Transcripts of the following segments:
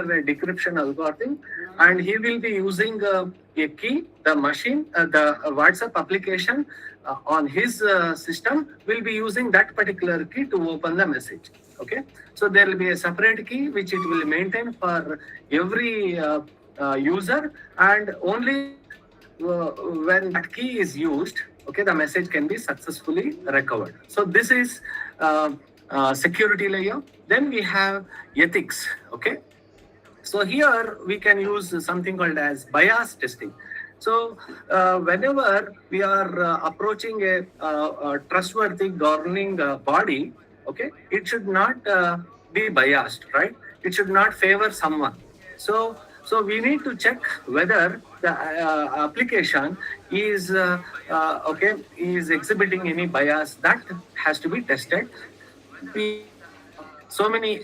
decryption algorithm, and he will be using a key. The machine, the WhatsApp application on his system will be using that particular key to open the message. Okay, so there will be a separate key which it will maintain for every user, and only when that key is used, okay, the message can be successfully recovered. So this is security layer. Then we have ethics. Okay, so here we can use something called as bias testing. So whenever we are approaching a trustworthy governing body, okay, it should not be biased, right? It should not favor someone. So we need to check whether the application is is exhibiting any bias. That has to be tested. We so many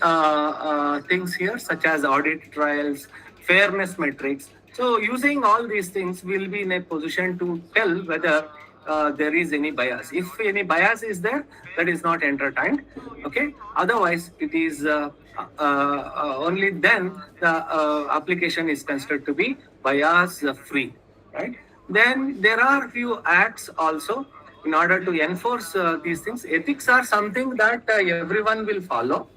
things here, such as audit trials, fairness metrics. So using all these things, we'll be in a position to tell whether there is any bias. If any bias is there, that is not entertained. Okay. Otherwise, it is only then the application is considered to be bias free, right? Then there are few acts also in order to enforce these things. Ethics are something that everyone will follow,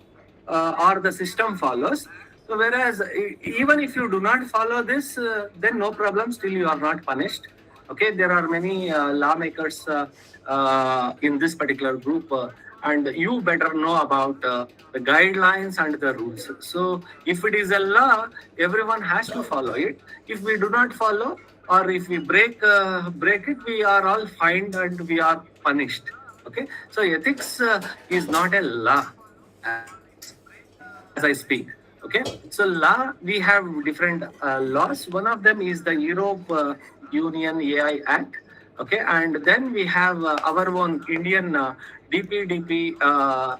or the system follows. So whereas even if you do not follow this, then no problem, still you are not punished. Okay, there are many lawmakers in this particular group, and you better know about the guidelines and the rules. So if it is a law, everyone has to follow it. If we do not follow, or if we break it, we are all fined and we are punished. Okay, so ethics is not a law as I speak. Okay, so law, we have different laws. One of them is the Europe Union AI Act. Okay, and then we have our own Indian DPDP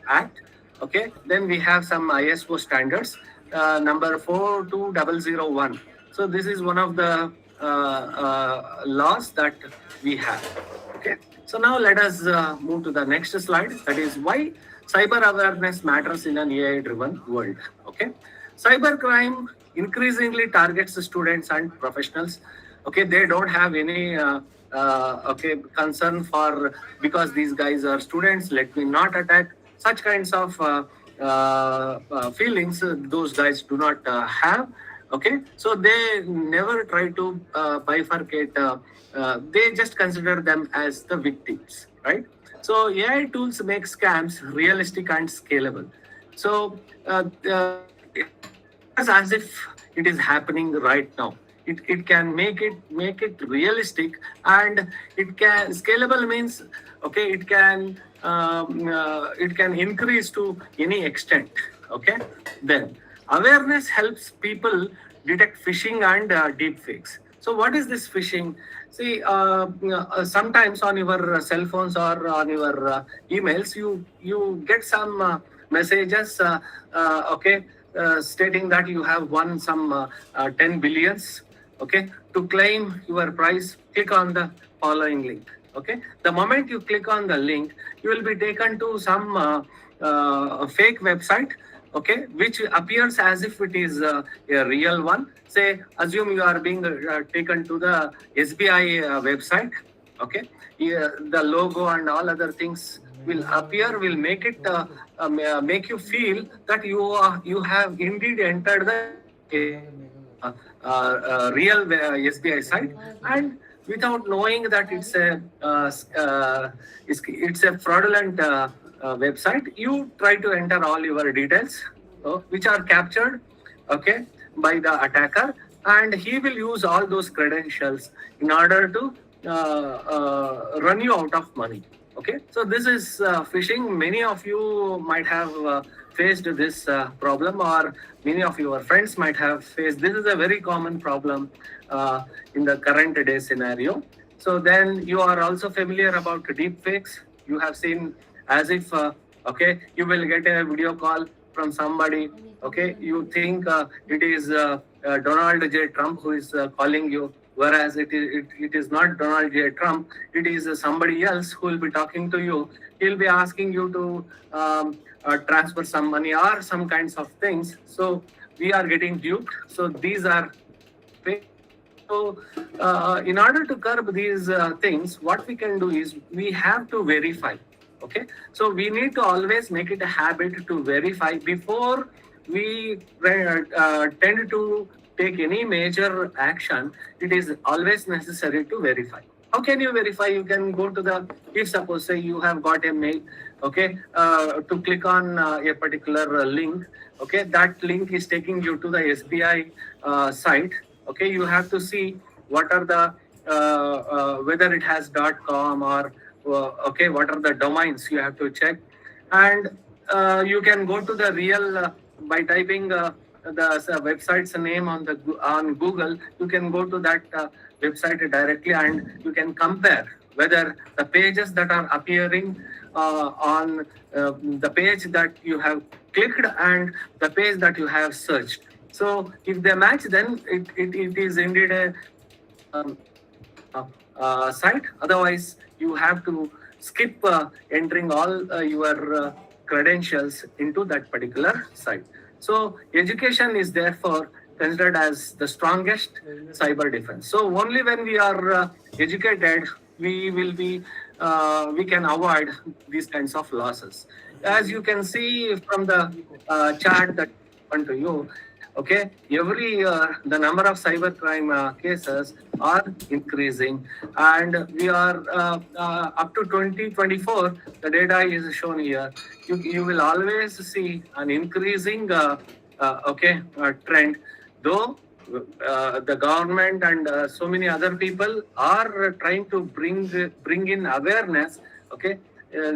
Act. Okay, then we have some ISO standards, number 42001. So this is one of the laws that we have. Okay, so now let us move to the next slide. That is why cyber awareness matters in an AI-driven world. Okay, cybercrime increasingly targets students and professionals. Okay, they don't have any concern for, because these guys are students, let me not attack. Such kinds of feelings those guys do not have. Okay, so they never try to bifurcate. They just consider them as the victims, right? So AI tools make scams realistic and scalable. So it's as if it is happening right now. It can make it realistic, and it can scalable means, okay, it can increase to any extent. Okay, then awareness helps people detect phishing and deep fakes. So what is this phishing? See, sometimes on your cell phones or on your emails, you get some messages, stating that you have won some 10 billions. Okay, to claim your prize, click on the following link. Okay, the moment you click on the link, you will be taken to some fake website. Okay, which appears as if it is a real one. Say, assume you are being taken to the SBI website. Okay, the logo and all other things will appear, will make it make you feel that you have indeed entered the real SBI site, and without knowing that it's a fraudulent website, you try to enter all your details, which are captured, okay, by the attacker, and he will use all those credentials in order to run you out of money. Okay, so this is phishing. Many of you might have faced this problem, or many of your friends might have faced. This is a very common problem in the current day scenario. So then you are also familiar about deep fakes. You have seen as if, okay, you will get a video call from somebody. Okay, you think it is Donald J. Trump who is calling you, whereas it is not Donald J. Trump. It is somebody else who will be talking to you. He'll be asking you to transfer some money or some kinds of things. So we are getting duped. So these are fake. So in order to curb these things, what we can do is we have to verify. Okay, so we need to always make it a habit to verify before we tend to take any major action. It is always necessary to verify. How can you verify? You can go to the, if suppose say you have got a mail, okay, to click on a particular link, okay, that link is taking you to the SBI site. Okay, you have to see what are the whether it has .com or okay, what are the domains you have to check. And you can go to the real by typing the website's name on the on Google. You can go to that website directly, and you can compare whether the pages that are appearing on the page that you have clicked and the page that you have searched. So if they match, then it is indeed a um, site. Otherwise, you have to skip entering all your credentials into that particular site. So education is therefore considered as the strongest cyber defense. So only when we are educated, we will be we can avoid these kinds of losses. As you can see from the chart that to you, okay, every year the number of cybercrime cases are increasing, and we are up to 2024. The data is shown here. You will always see an increasing trend, though the government and so many other people are trying to bring in awareness. Okay,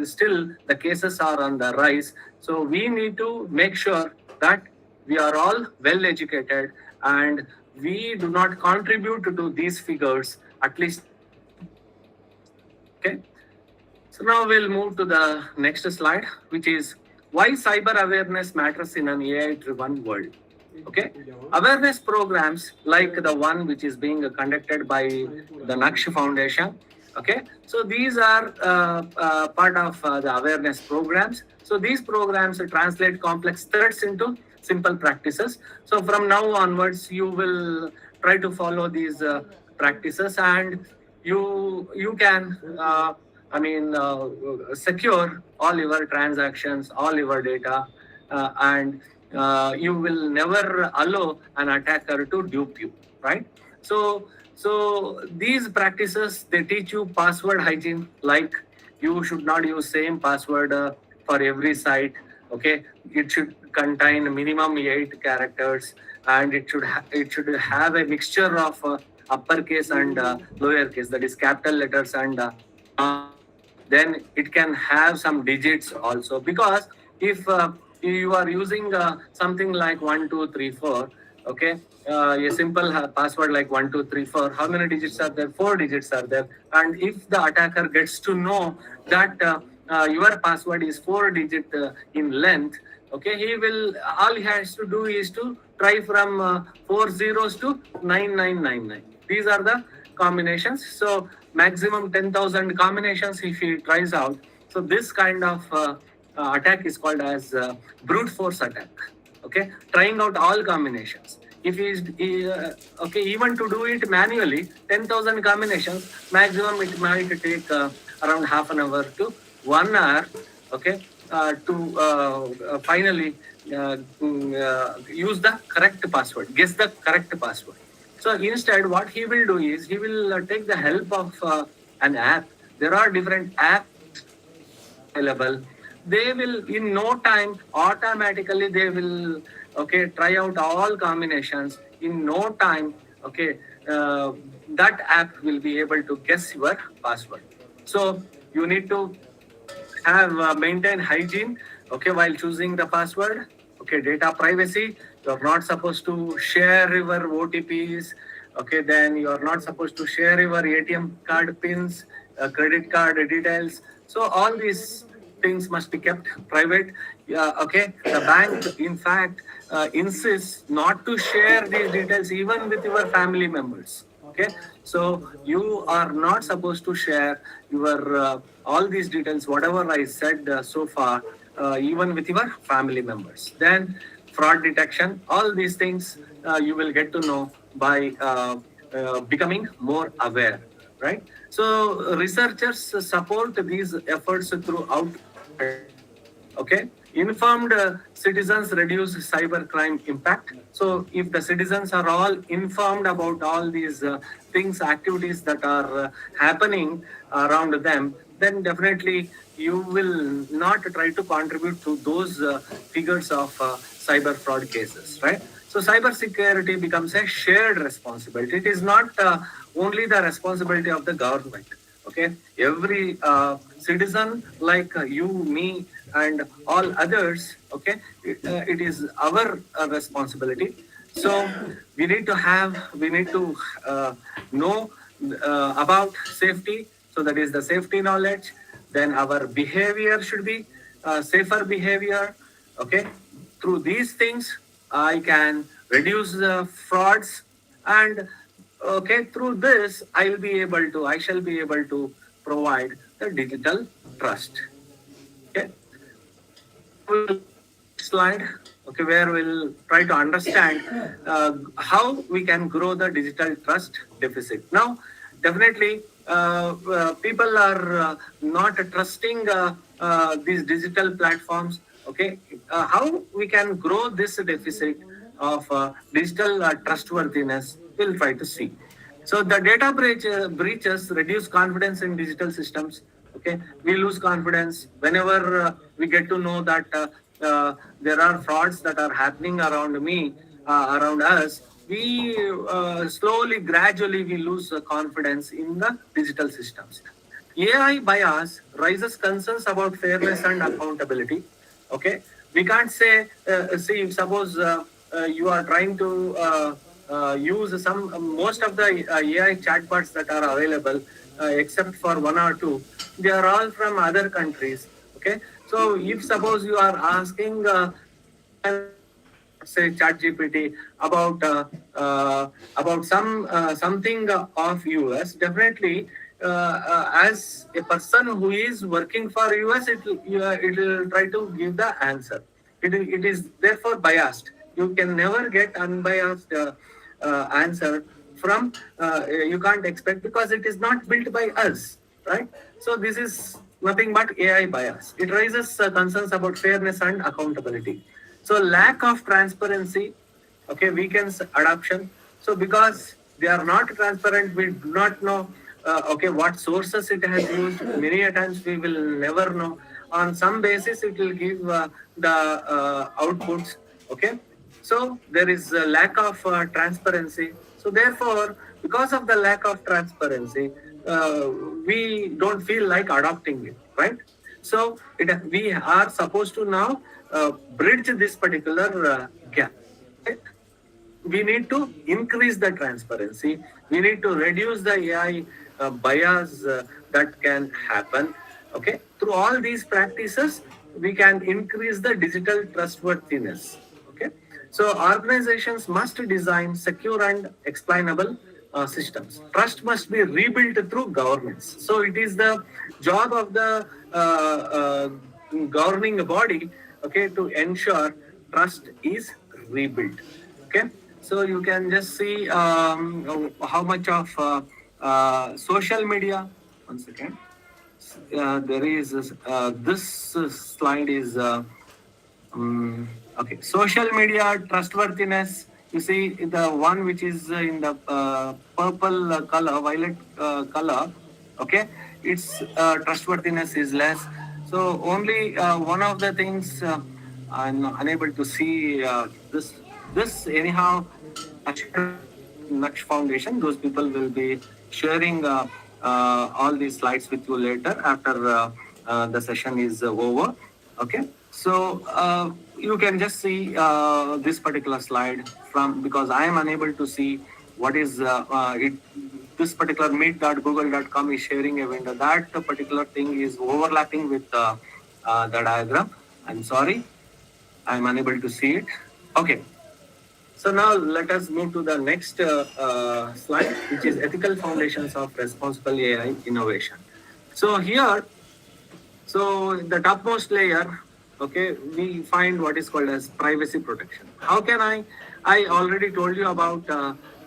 still the cases are on the rise. So we need to make sure that we are all well educated and we do not contribute to these figures, at least. Okay, so now we'll move to the next slide, which is why cyber awareness matters in an AI driven world. Okay, awareness programs like the one which is being conducted by the Naksh Foundation. Okay, so these are part of the awareness programs. So these programs translate complex threats into simple practices. So from now onwards, you will try to follow these practices, and you can secure all your transactions, all your data, and you will never allow an attacker to dupe you, right? So these practices, they teach you password hygiene, like you should not use same password for every site. Okay, it should contain minimum 8 characters, and it should have a mixture of uppercase and lowercase, that is capital letters and then it can have some digits also, because if you are using something like 1234, okay, a simple password like 1234, how many digits are there? 4 digits are there. And if the attacker gets to know that your password is 4 digit in length, okay, all he has to do is to try from 4 zeros to 9999. These are the combinations. So maximum 10,000 combinations if he tries out. So this kind of attack is called as brute force attack. Okay, trying out all combinations. If okay, even to do it manually, 10,000 combinations, maximum it might take around half an hour to 1 hour. Okay, to finally use the correct password, guess the correct password. So instead, what he will do is he will take the help of an app. There are different apps available. They will, in no time, automatically they will, okay, try out all combinations. In no time, okay, that app will be able to guess your password. So you need to have maintain hygiene, okay, while choosing the password. Okay, data privacy. You're not supposed to share your OTPs. Okay, then you're not supposed to share your ATM card pins, credit card details. So all these things must be kept private. Okay, the bank, in fact, insists not to share these details even with your family members. Okay, so you are not supposed to share your all these details, whatever I said so far, even with your family members. Then fraud detection, all these things you will get to know by becoming more aware, right? So researchers support these efforts throughout. Okay, informed citizens reduce cybercrime impact. So if the citizens are all informed about all these things, activities that are happening around them, then definitely you will not try to contribute to those figures of cyber fraud cases, right? So cyber security becomes a shared responsibility. It is not only the responsibility of the government. Okay, every citizen like you, me, and all others, okay, it is our responsibility. So we need to know about safety. So that is the safety knowledge. Then our behavior should be safer behavior. Okay, through these things I can reduce the frauds, and okay, through this I shall be able to provide the digital trust. Okay, slide, okay, where we'll try to understand how we can grow the digital trust deficit. Now, definitely, people are not trusting these digital platforms. Okay, how we can grow this deficit of digital trustworthiness? We'll try to see. So the data breaches reduce confidence in digital systems. Okay, we lose confidence whenever we get to know that there are frauds that are happening around me, around us. We slowly, gradually, we lose confidence in the digital systems. AI bias raises concerns about fairness and accountability. Okay, we can't say, see, suppose you are trying to use some, most of the AI chatbots that are available, except for one or two, they are all from other countries. Okay, so if suppose you are asking, say ChatGPT about something of US, definitely as a person who is working for US, it will try to give the answer. It is therefore biased. You can never get unbiased answer from. You can't expect, because it is not built by us, right? So this is nothing but AI bias. It raises concerns about fairness and accountability. So lack of transparency, okay, weakens adoption. So because they are not transparent, we do not know, okay, what sources it has used. Many a times we will never know. On some basis, it will give the outputs. Okay, so there is a lack of transparency. So therefore, because of the lack of transparency, we don't feel like adopting it, right? So we are supposed to now bridge this particular gap. Right? We need to increase the transparency. We need to reduce the AI bias that can happen. Okay, through all these practices, we can increase the digital trustworthiness. Okay, so organizations must design secure and explainable systems. Trust must be rebuilt through governance. So it is the job of the governing body, okay, to ensure trust is rebuilt. Okay, so you can just see how much of social media. One second. There is this slide is okay. Social media trustworthiness. You see the one which is in the purple color, violet color. Okay, its trustworthiness is less. So only one of the things I'm unable to see this. This anyhow. Naksh Foundation. Those people will be sharing all these slides with you later after the session is over. Okay, so you can just see this particular slide from, because I am unable to see what is it. This particular meet.google.com is sharing a window. That particular thing is overlapping with the diagram. I'm sorry, I'm unable to see it. Okay. So now let us move to the next slide, which is ethical foundations of responsible AI innovation. So here, so the topmost layer, okay, we find what is called as privacy protection. How can I already told you about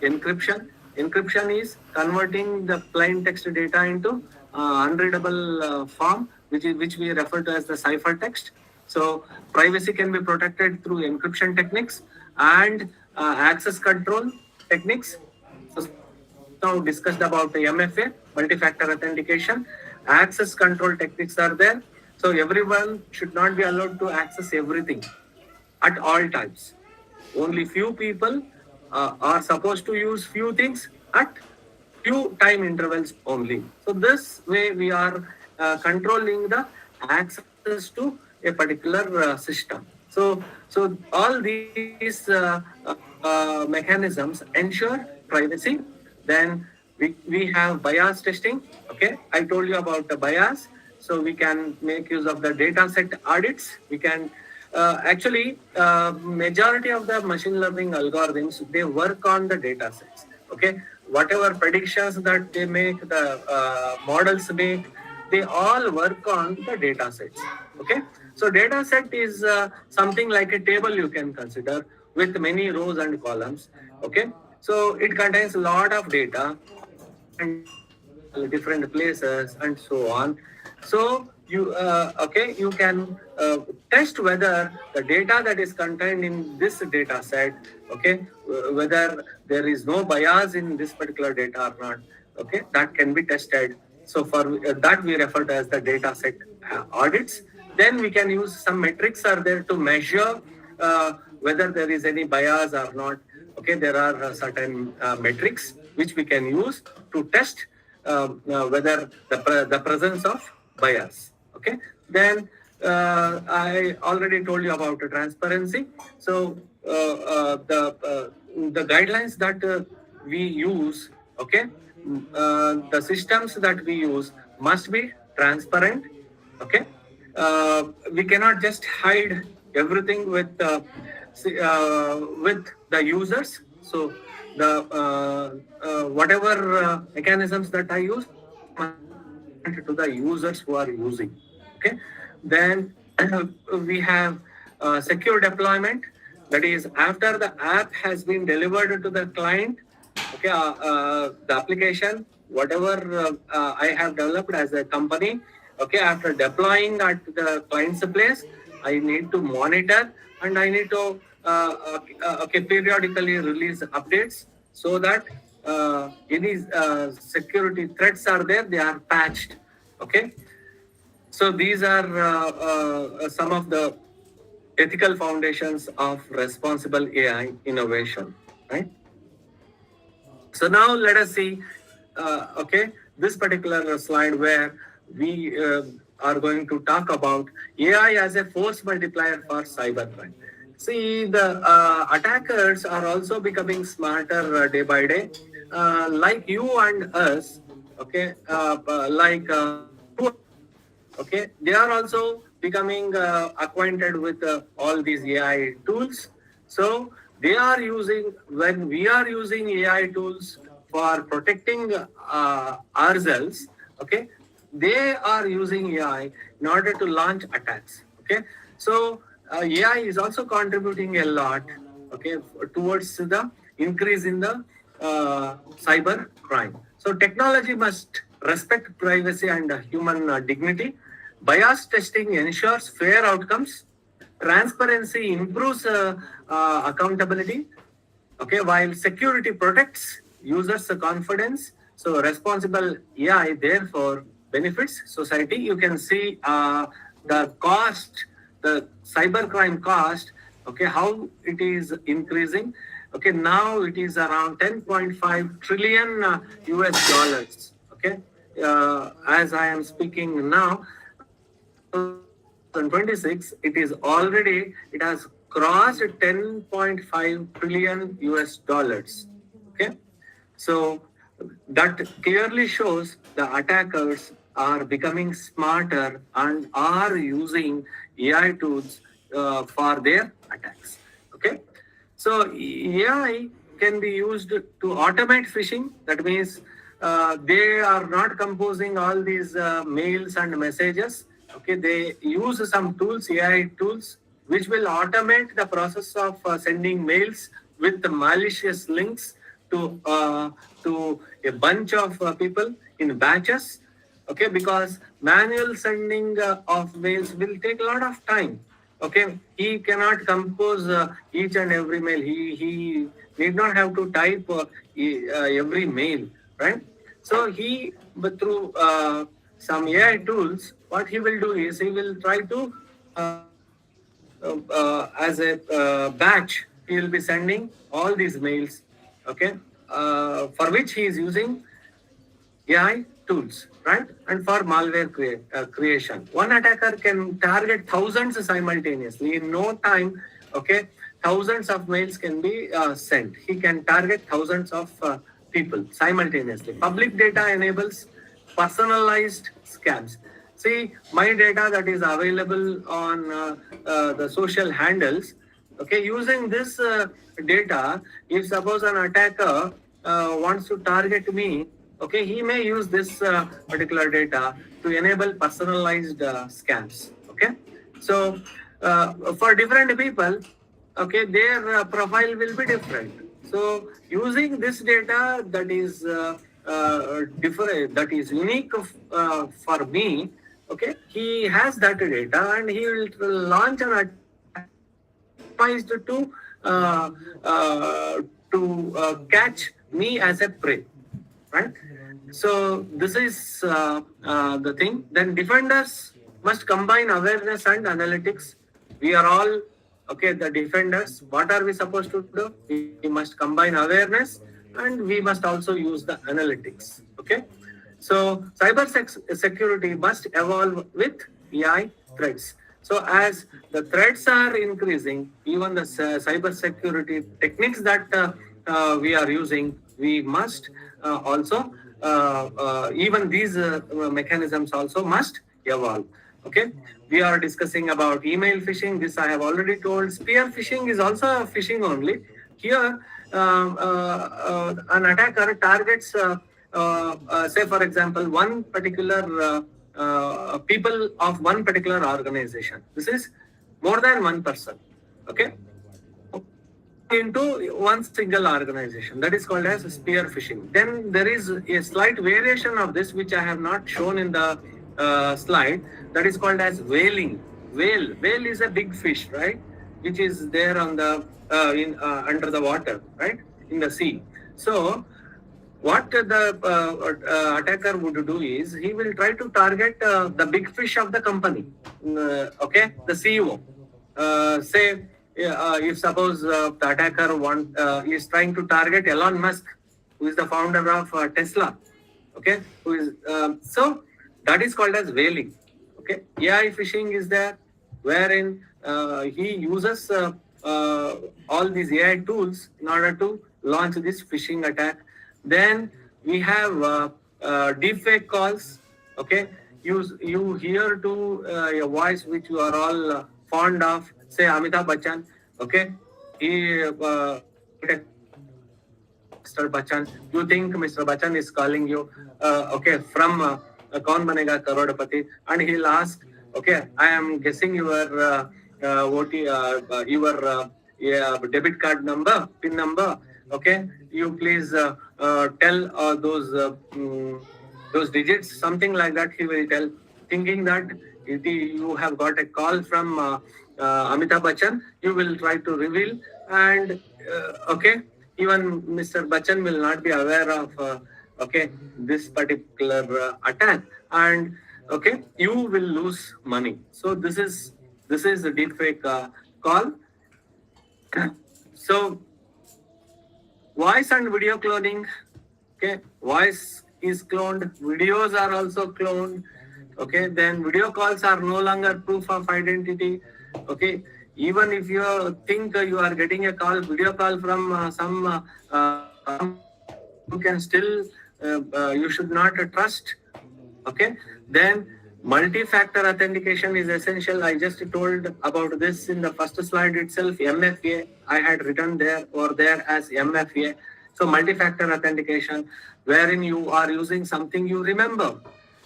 encryption. Encryption is converting the plain text data into unreadable form, which we refer to as the ciphertext. So privacy can be protected through encryption techniques and access control techniques. So now discussed about the MFA, multi-factor authentication. Access control techniques are there. So everyone should not be allowed to access everything at all times. Only few people are supposed to use few things at few time intervals only. So this way we are controlling the access to a particular system. So all these mechanisms ensure privacy. Then we have bias testing. Okay, I told you about the bias. So we can make use of the data set audits. We can actually majority of the machine learning algorithms, they work on the data sets. Okay, whatever predictions that they make, the models make, they all work on the data sets. Okay, so data set is something like a table you can consider with many rows and columns. Okay, so it contains a lot of data and different places and so on. So you can test whether the data that is contained in this data set, okay, whether there is no bias in this particular data or not. Okay, that can be tested. So for that we refer to as the data set audits. Then we can use some metrics are there to measure whether there is any bias or not. Okay, there are certain metrics which we can use to test whether the presence of bias. Okay, then I already told you about the transparency. So the guidelines that we use, okay, the systems that we use must be transparent. Okay, we cannot just hide everything with the users. So the whatever mechanisms that I use to the users who are using. Okay, then we have secure deployment. That is, after the app has been delivered to the client, okay, the application, whatever I have developed as a company, okay, after deploying at the client's place, I need to monitor and I need to okay, periodically release updates so that any security threats are there, they are patched. Okay, so these are some of the ethical foundations of responsible AI innovation, right? So now let us see, okay, this particular slide where we are going to talk about AI as a force multiplier for cybercrime. See, the attackers are also becoming smarter day by day, like you and us. Okay, okay, they are also becoming acquainted with all these AI tools. So they are using, when we are using AI tools for protecting ourselves, okay, they are using AI in order to launch attacks. Okay, so AI is also contributing a lot, okay, towards the increase in the cyber crime. So technology must respect privacy and human dignity. Bias testing ensures fair outcomes. Transparency improves accountability. Okay, while security protects users' confidence. So responsible AI therefore benefits society. You can see the cost, the cybercrime cost. Okay, how it is increasing. Okay, now it is around 10.5 trillion US dollars. Okay, as I am speaking now, 2026, it has crossed 10.5 trillion US dollars. Okay, so that clearly shows the attackers are becoming smarter and are using AI tools for their attacks. Okay, so AI can be used to automate phishing. That means they are not composing all these mails and messages. Okay, they use some tools, AI tools, which will automate the process of sending mails with the malicious links to a bunch of people in batches. Okay, because manual sending of mails will take a lot of time. Okay, he cannot compose each and every mail. He need not have to type every mail, right? So but through some AI tools, what he will do is he will try to as a batch, he will be sending all these mails, okay, for which he is using AI tools, right? And for malware creation. One attacker can target thousands simultaneously in no time, okay? Thousands of mails can be sent. He can target thousands of people simultaneously. Public data enables personalized scams. See, my data that is available on the social handles, okay, using this data, if suppose an attacker wants to target me, okay, he may use this particular data to enable personalized scams. Okay, so for different people, okay, their profile will be different. So using this data that is different, that is unique for me, okay, he has that data and he will launch an attack to catch me as a prey, right? So this is the thing. Then defenders must combine awareness and analytics. We are all, okay, the defenders. What are we supposed to do? We must combine awareness and we must also use the analytics. Okay. So cyber security must evolve with AI threats. So as the threats are increasing, even the cyber security techniques that we are using, we must also even these mechanisms also must evolve. Okay, we are discussing about email phishing. This I have already told. Spear phishing is also phishing only. Here, an attacker targets, say for example, one particular people of one particular organization. This is more than one person. Okay, into one single organization. That is called as spear phishing. Then there is a slight variation of this, which I have not shown in the slide. That is called as whaling. Whale is a big fish, right? Which is there on the under the water, right, in the sea. So what the attacker would do is he will try to target the big fish of the company. Okay, the CEO. Say if suppose the attacker is trying to target Elon Musk, who is the founder of Tesla, okay, who is so that is called as whaling. Okay, AI phishing is there, wherein he uses all these AI tools in order to launch this phishing attack. Then we have deepfake calls. Okay, you hear to a voice which you are all fond of, say Amitabh Bachchan. Okay, Mr. Bachchan, you think Mr. Bachchan is calling you, okay, from Kaun Banega Karodpati, and he'll ask, okay, I am guessing your debit card number, PIN number. Okay, you please tell those digits, something like that. He will tell, thinking that you have got a call from Amitabh Bachchan. You will try to reveal, and okay, even Mr. Bachchan will not be aware of okay, this particular attack, and okay, you will lose money. So this is a deepfake call. So voice and video cloning. Okay, voice is cloned, videos are also cloned. Okay, then video calls are no longer proof of identity. Okay, even if you think you are getting a video call from some you can still you should not trust. Okay, then multi-factor authentication is essential. I just told about this in the first slide itself. MFA, I had written there as MFA. So multi-factor authentication, wherein you are using something you remember.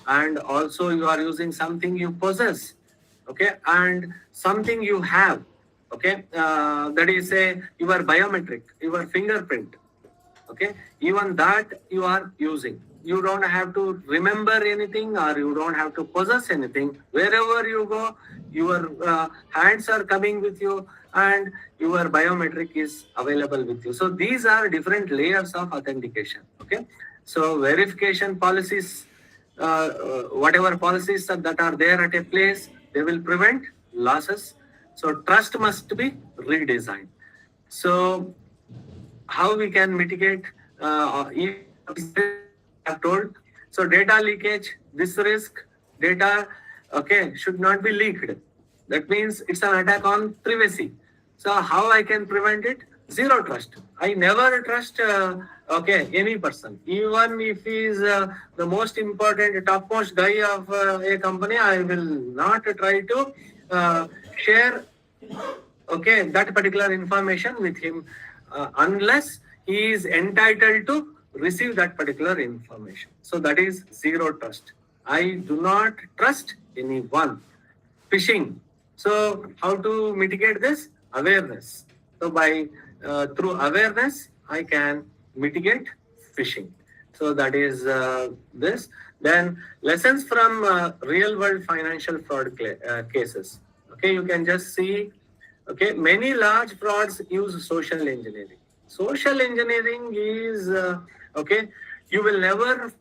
and also you are using something you possess, okay, and something you have, okay, that is say your biometric, your fingerprint, okay, even that you are using. You don't have to remember anything, or you don't have to possess anything. Wherever you go, your hands are coming with you, and your biometric is available with you. So these are different layers of authentication, okay. So verification policies, whatever policies that are there at a place, they will prevent losses. So trust must be redesigned. So how we can mitigate have told. So data leakage, this risk, data, okay, should not be leaked. That means it's an attack on privacy. So how I can prevent it? Zero trust. I never trust okay, any person, even if he is the most important topmost guy of a company. I will not try to share, okay, that particular information with him unless he is entitled to receive that particular information. So that is zero trust. I do not trust anyone. Phishing. So how to mitigate this? Awareness. So by through awareness, I can mitigate phishing. So that is this. Then lessons from real world financial fraud cases. Okay, you can just see. Okay, many large frauds use social engineering. Social engineering is okay. You will never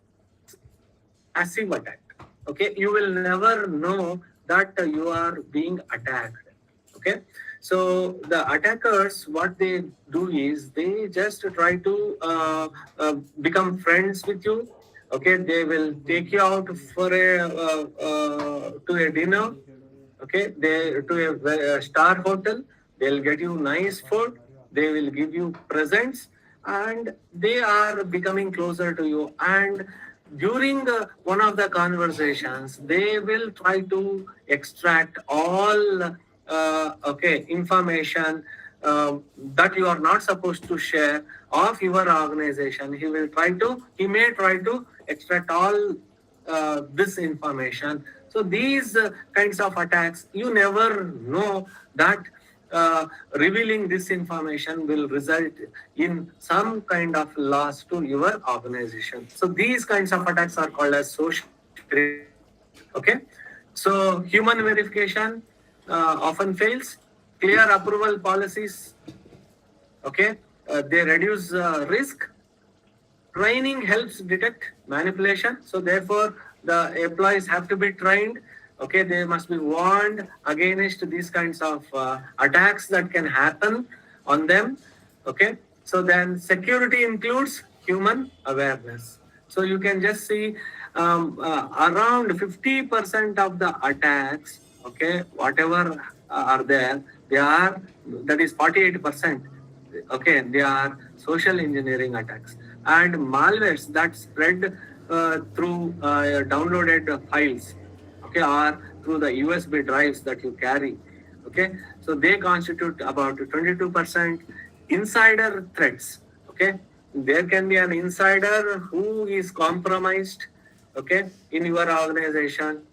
passive attack. Okay, you will never know that you are being attacked. Okay, so the attackers, what they do is they just try to become friends with you. Okay, they will take you out for a to a dinner. Okay, they to a star hotel. They'll get you nice food. They will give you presents, and they are becoming closer to you. And during one of the conversations, they will try to extract all okay information that you are not supposed to share of your organization. He may try to extract all this information. So these kinds of attacks, you never know that revealing this information will result in some kind of loss to your organization. So these kinds of attacks are called as social. Okay. So human verification often fails. Clear approval policies, okay, they reduce risk. Training helps detect manipulation. So therefore, the employees have to be trained. Okay, they must be warned against these kinds of attacks that can happen on them. Okay, so then security includes human awareness. So you can just see around 50% of the attacks, okay, whatever are there, they are, that is 48%. Okay, they are social engineering attacks and malwares that spread through downloaded files, okay, or through the USB drives that you carry. Okay, so they constitute about 22%. Insider threats. Okay, there can be an insider who is compromised, okay, in your organization.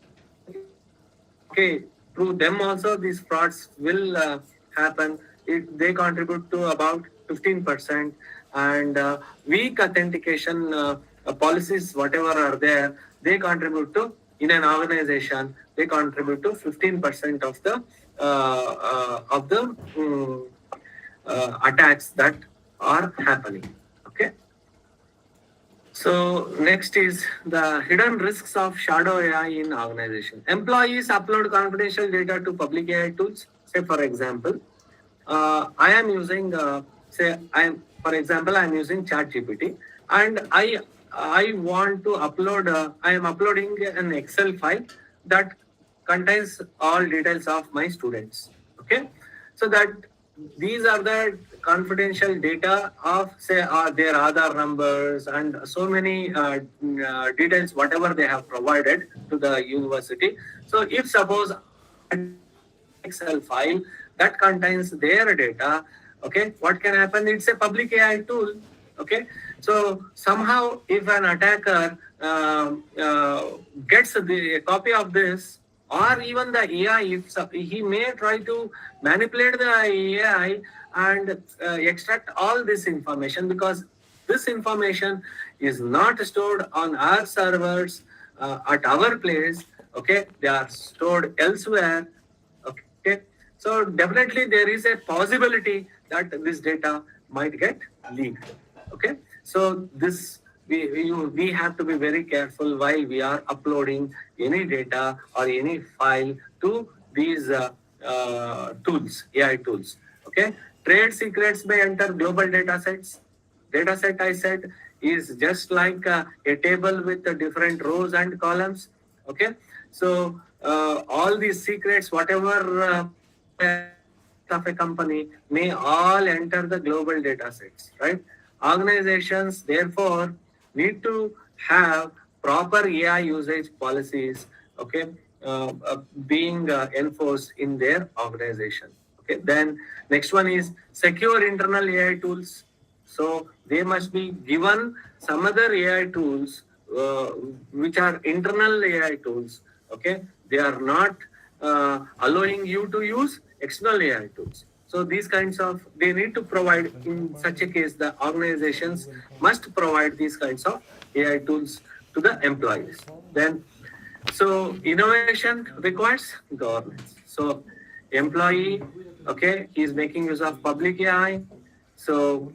Okay, through them also these frauds will happen. They contribute to about 15%, and weak authentication policies, whatever are there, they contribute to, in an organization, they contribute to 15% of the attacks that are happening. Okay. So next is the hidden risks of shadow AI in organization. Employees upload confidential data to public AI tools. Say for example, I am using for example, I am using ChatGPT, and I want to upload. I am uploading an Excel file that contains all details of my students. Okay, so that these are the confidential data of say their Aadhaar numbers and so many details, whatever they have provided to the university. So if suppose Excel file that contains their data, okay, what can happen? It's a public AI tool. Okay, so somehow if an attacker gets a copy of this, or even the AI, if he may try to manipulate the AI and extract all this information, because this information is not stored on our servers at our place. Okay, they are stored elsewhere. Okay, so definitely there is a possibility that this data might get leaked. Okay, so this we have to be very careful while we are uploading any data or any file to these tools, AI tools. Okay, trade secrets may enter global data sets. Data set, I said, is just like a table with the different rows and columns. Okay, so all these secrets, whatever of a company, may all enter the global data sets, right? Organizations, therefore, need to have proper AI usage policies, okay, being enforced in their organization. Okay, then next one is secure internal AI tools. So they must be given some other AI tools which are internal AI tools. Okay, they are not allowing you to use external AI tools. So these kinds of, they need to provide, in such a case, the organizations must provide these kinds of AI tools to the employees. Then, so innovation requires governance. So employee, okay, he is making use of public AI. So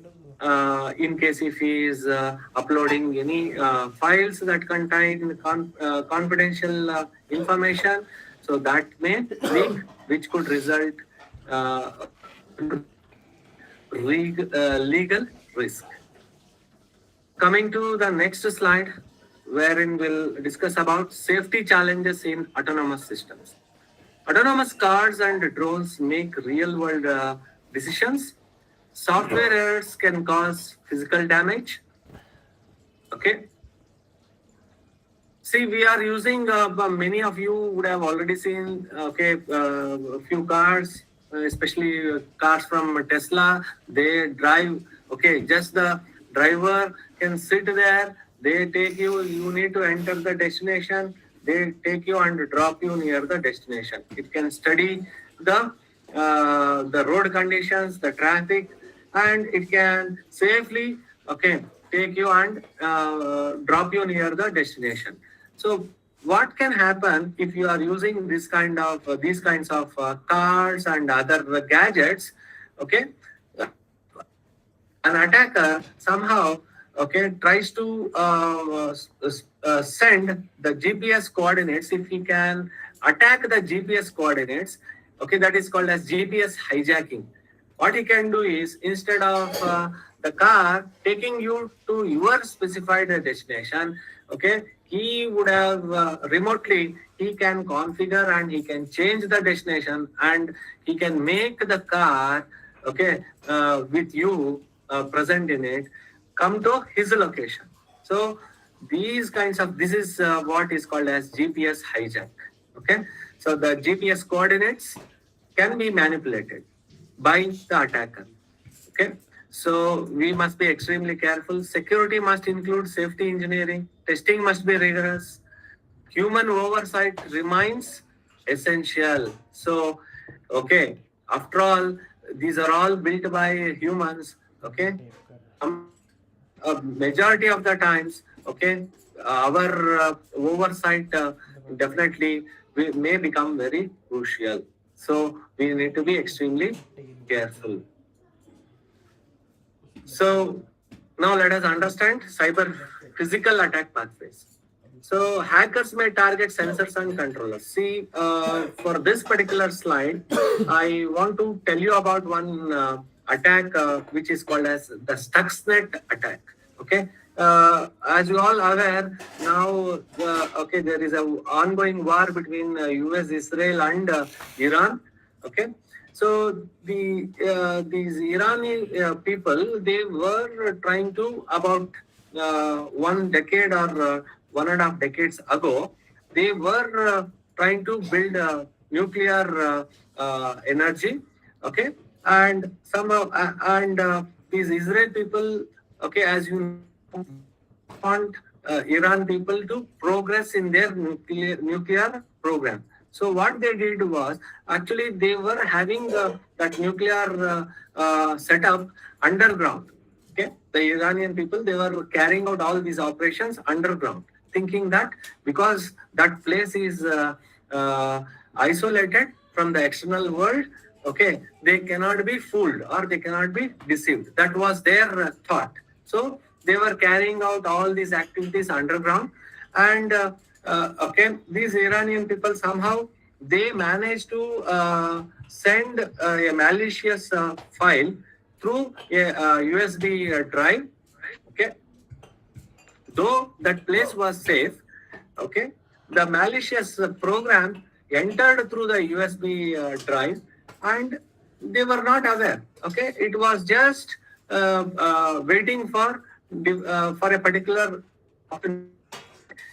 in case if he is uploading any files that contain confidential information, so that may leak, which could result legal risk. Coming to the next slide, wherein we'll discuss about safety challenges in autonomous systems. Autonomous cars and drones make real-world decisions. Software errors can cause physical damage. Okay. See, we are using, many of you would have already seen, okay, a few cars, especially cars from Tesla. They drive, okay, just the driver can sit there. They take you, you need to enter the destination. They take you and drop you near the destination. It can study the road conditions, the traffic, and it can safely, okay, take you and drop you near the destination. So what can happen if you are using this kind of these kinds of cars and other gadgets? Okay, an attacker somehow, okay, tries to send the GPS coordinates. If he can attack the GPS coordinates, okay, that is called as GPS hijacking. What he can do is, instead of the car taking you to your specified destination, okay, he would have remotely, he can configure and he can change the destination, and he can make the car, okay, with you present in it, come to his location. So these kinds of, this is what is called as GPS hijack. Okay, so the GPS coordinates can be manipulated by the attacker. Okay, so we must be extremely careful. Security must include safety engineering. Testing must be rigorous. Human oversight remains essential. So, okay, after all, these are all built by humans. Okay, a majority of the times, okay, our oversight definitely may become very crucial. So we need to be extremely careful. So now let us understand cyber physical attack pathways. So hackers may target sensors and controllers. See, for this particular slide, I want to tell you about one attack which is called as the Stuxnet attack. Okay, as you all aware now, okay, there is a ongoing war between U.S., Israel, and Iran. Okay, so these Irani people, they were trying to, about 1 decade or 1.5 decades ago, they were trying to build nuclear energy. Okay, and somehow these Israel people, okay, as you want Iran people to progress in their nuclear program. So what they did was, actually they were having that nuclear setup underground. Okay, the Iranian people, they were carrying out all these operations underground, thinking that because that place is isolated from the external world, okay, they cannot be fooled or they cannot be deceived. That was their thought. So they were carrying out all these activities underground, and okay, these Iranian people somehow they managed to send a malicious file through a USB drive. Okay, though that place was safe, okay, the malicious program entered through the USB drive, and they were not aware. Okay, it was just waiting for a particular.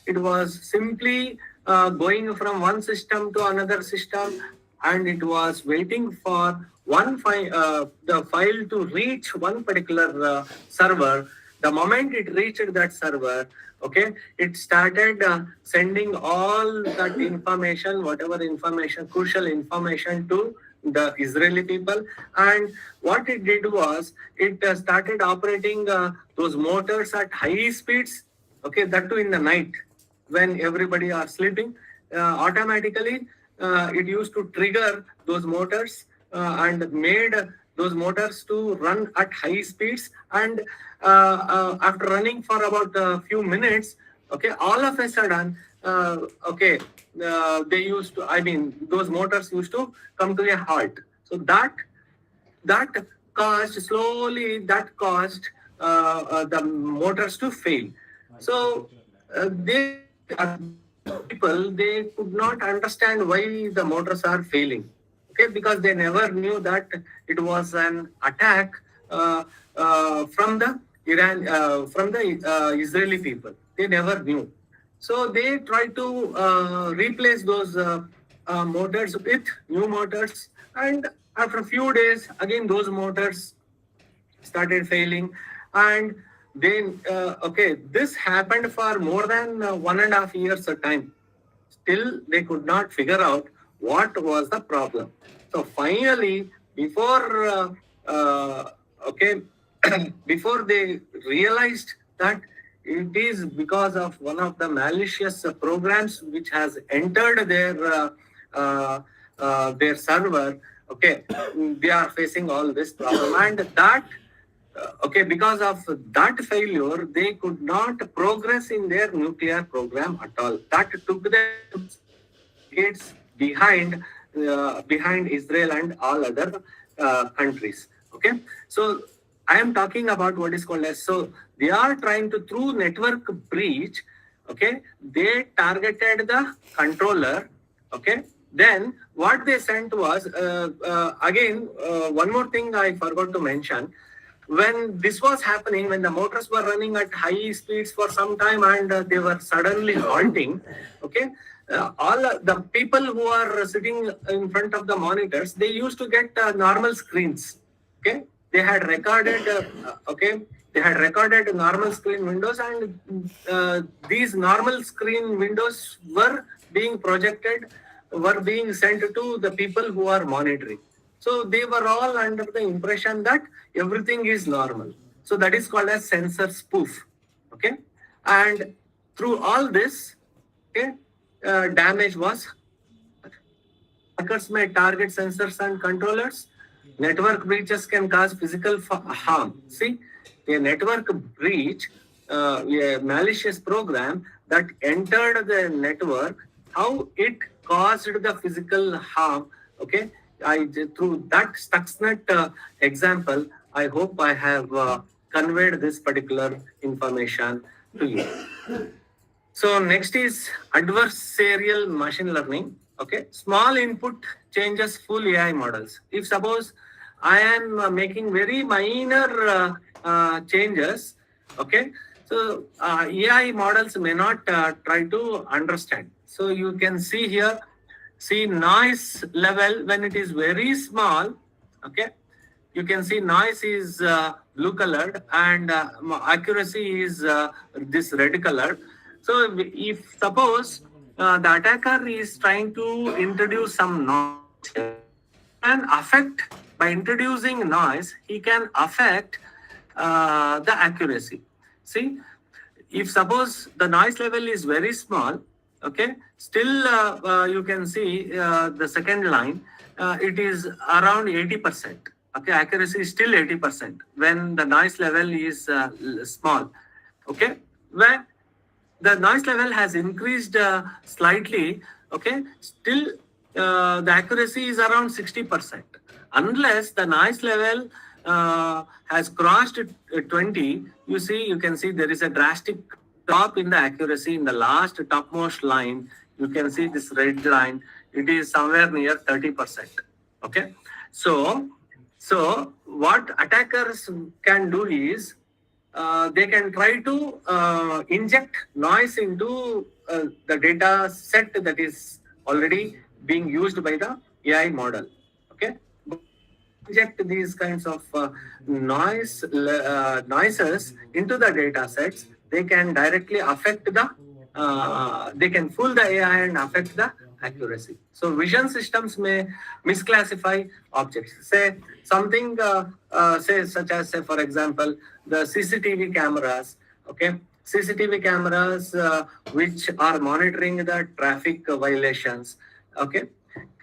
It was simply going from one system to another system, and it was waiting for the file to reach one particular server. The moment it reached that server, okay, it started sending all that information, whatever information, crucial information, to the Israeli people. And what it did was, it started operating those motors at high speeds, okay, that too in the night when everybody are sleeping. Automatically it used to trigger those motors and made those motors to run at high speeds. And after running for about a few minutes, okay, all of a sudden, okay, they used to, I mean, those motors used to come to a halt. So that caused the motors to fail. So they people, they could not understand why the motors are failing. Okay, because they never knew that it was an attack from the Israeli people. They never knew. So they tried to replace those motors with new motors, and after a few days, again those motors started failing. And then okay, this happened for more than 1.5 years of time. Still they could not figure out what was the problem. So finally, before okay, before they realized that it is because of one of the malicious programs which has entered their server, okay, they are facing all this problem. And that okay, because of that failure, they could not progress in their nuclear program at all. That took them decades behind Israel and all other countries. Okay, so I am talking about what is called as, so they are trying to, through network breach, okay, they targeted the controller. Okay, then what they sent was again one more thing I forgot to mention. When this was happening, when the motors were running at high speeds for some time and they were suddenly halting, okay, all the people who are sitting in front of the monitors, they used to get normal screens. Okay, they had recorded okay, they had recorded normal screen windows, and these normal screen windows were being projected, were being sent to the people who are monitoring. So they were all under the impression that everything is normal. So that is called as sensor spoof. Okay, and through all this, okay, damage was. Hackers may target sensors and controllers. Network breaches can cause physical harm. See, a network breach, a malicious program that entered the network, how it caused the physical harm. Okay, through that Stuxnet example, I hope I have conveyed this particular information to you. So next is adversarial machine learning. Okay, small input changes full AI models. If suppose I am making very minor changes, okay, so AI models may not try to understand. So you can see here, see noise level when it is very small. Okay, you can see noise is blue colored, and accuracy is this red colored. So if suppose the attacker is trying to introduce some noise here, can affect, by introducing noise, he can affect the accuracy. See, if suppose the noise level is very small, okay, still you can see the second line, it is around 80%. Okay, accuracy is still 80% when the noise level is small. Okay, when the noise level has increased slightly, okay, still the accuracy is around 60%. Unless the noise level has crossed 20, you can see there is a drastic drop in the accuracy in the last topmost line. You can see this red line, it is somewhere near 30%. Okay, so what attackers can do is they can try to inject noise into the data set that is already being used by the AI model. Okay, inject these kinds of noises into the data sets, they can directly affect the they can fool the AI and affect the accuracy. So vision systems may misclassify objects. Say something, say such as, say for example, the CCTV cameras. Okay, CCTV cameras which are monitoring the traffic violations. Okay,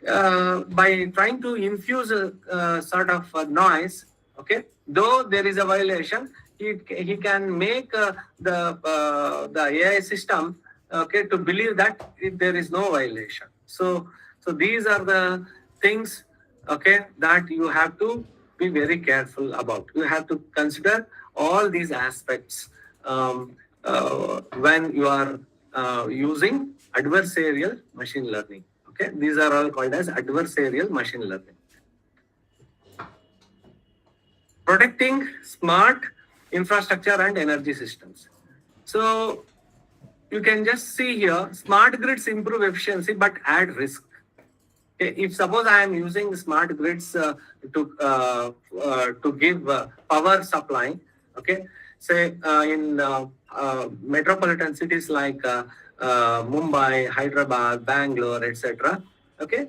by trying to infuse a sort of a noise, okay, though there is a violation, he can make the AI system, okay, to believe that there is no violation. So these are the things, okay, that you have to be very careful about. You have to consider all these aspects when you are using adversarial machine learning. Okay, these are all called as adversarial machine learning. Protecting smart infrastructure and energy systems. So you can just see here, smart grids improve efficiency but add risk. Okay, if suppose I am using smart grids to give power supply, okay, say in metropolitan cities like Mumbai, Hyderabad, Bangalore, etc. Okay,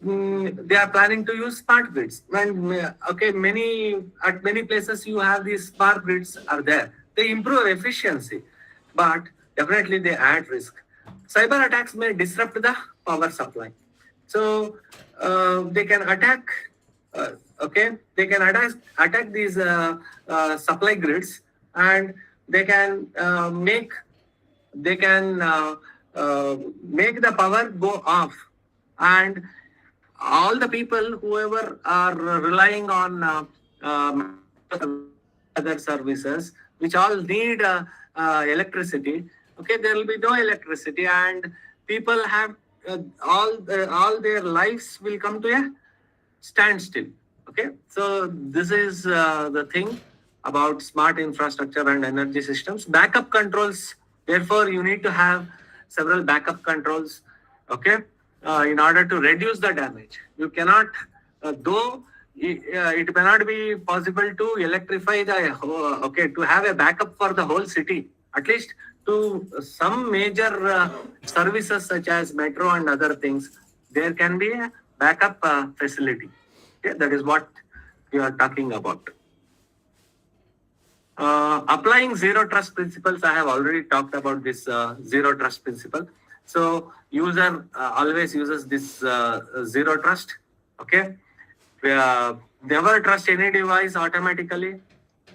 they are planning to use smart grids. And okay, at many places you have these smart grids are there. They improve efficiency, but definitely they add risk. Cyber attacks may disrupt the power supply. So they can attack. Okay, they can attack these supply grids, and they can make the power go off, and all the people whoever are relying on other services which all need electricity, okay, there will be no electricity, and people have all their lives will come to a standstill. Okay, so this is the thing about smart infrastructure and energy systems. Backup controls, therefore you need to have several backup controls, okay, in order to reduce the damage. You cannot, though it may not be possible to electrify the okay, to have a backup for the whole city, at least to some major services such as metro and other things, there can be a backup facility. Okay, that is what we are talking about. Applying zero trust principles, I have already talked about this zero trust principle. So user always uses this zero trust. Okay, never trust any device automatically.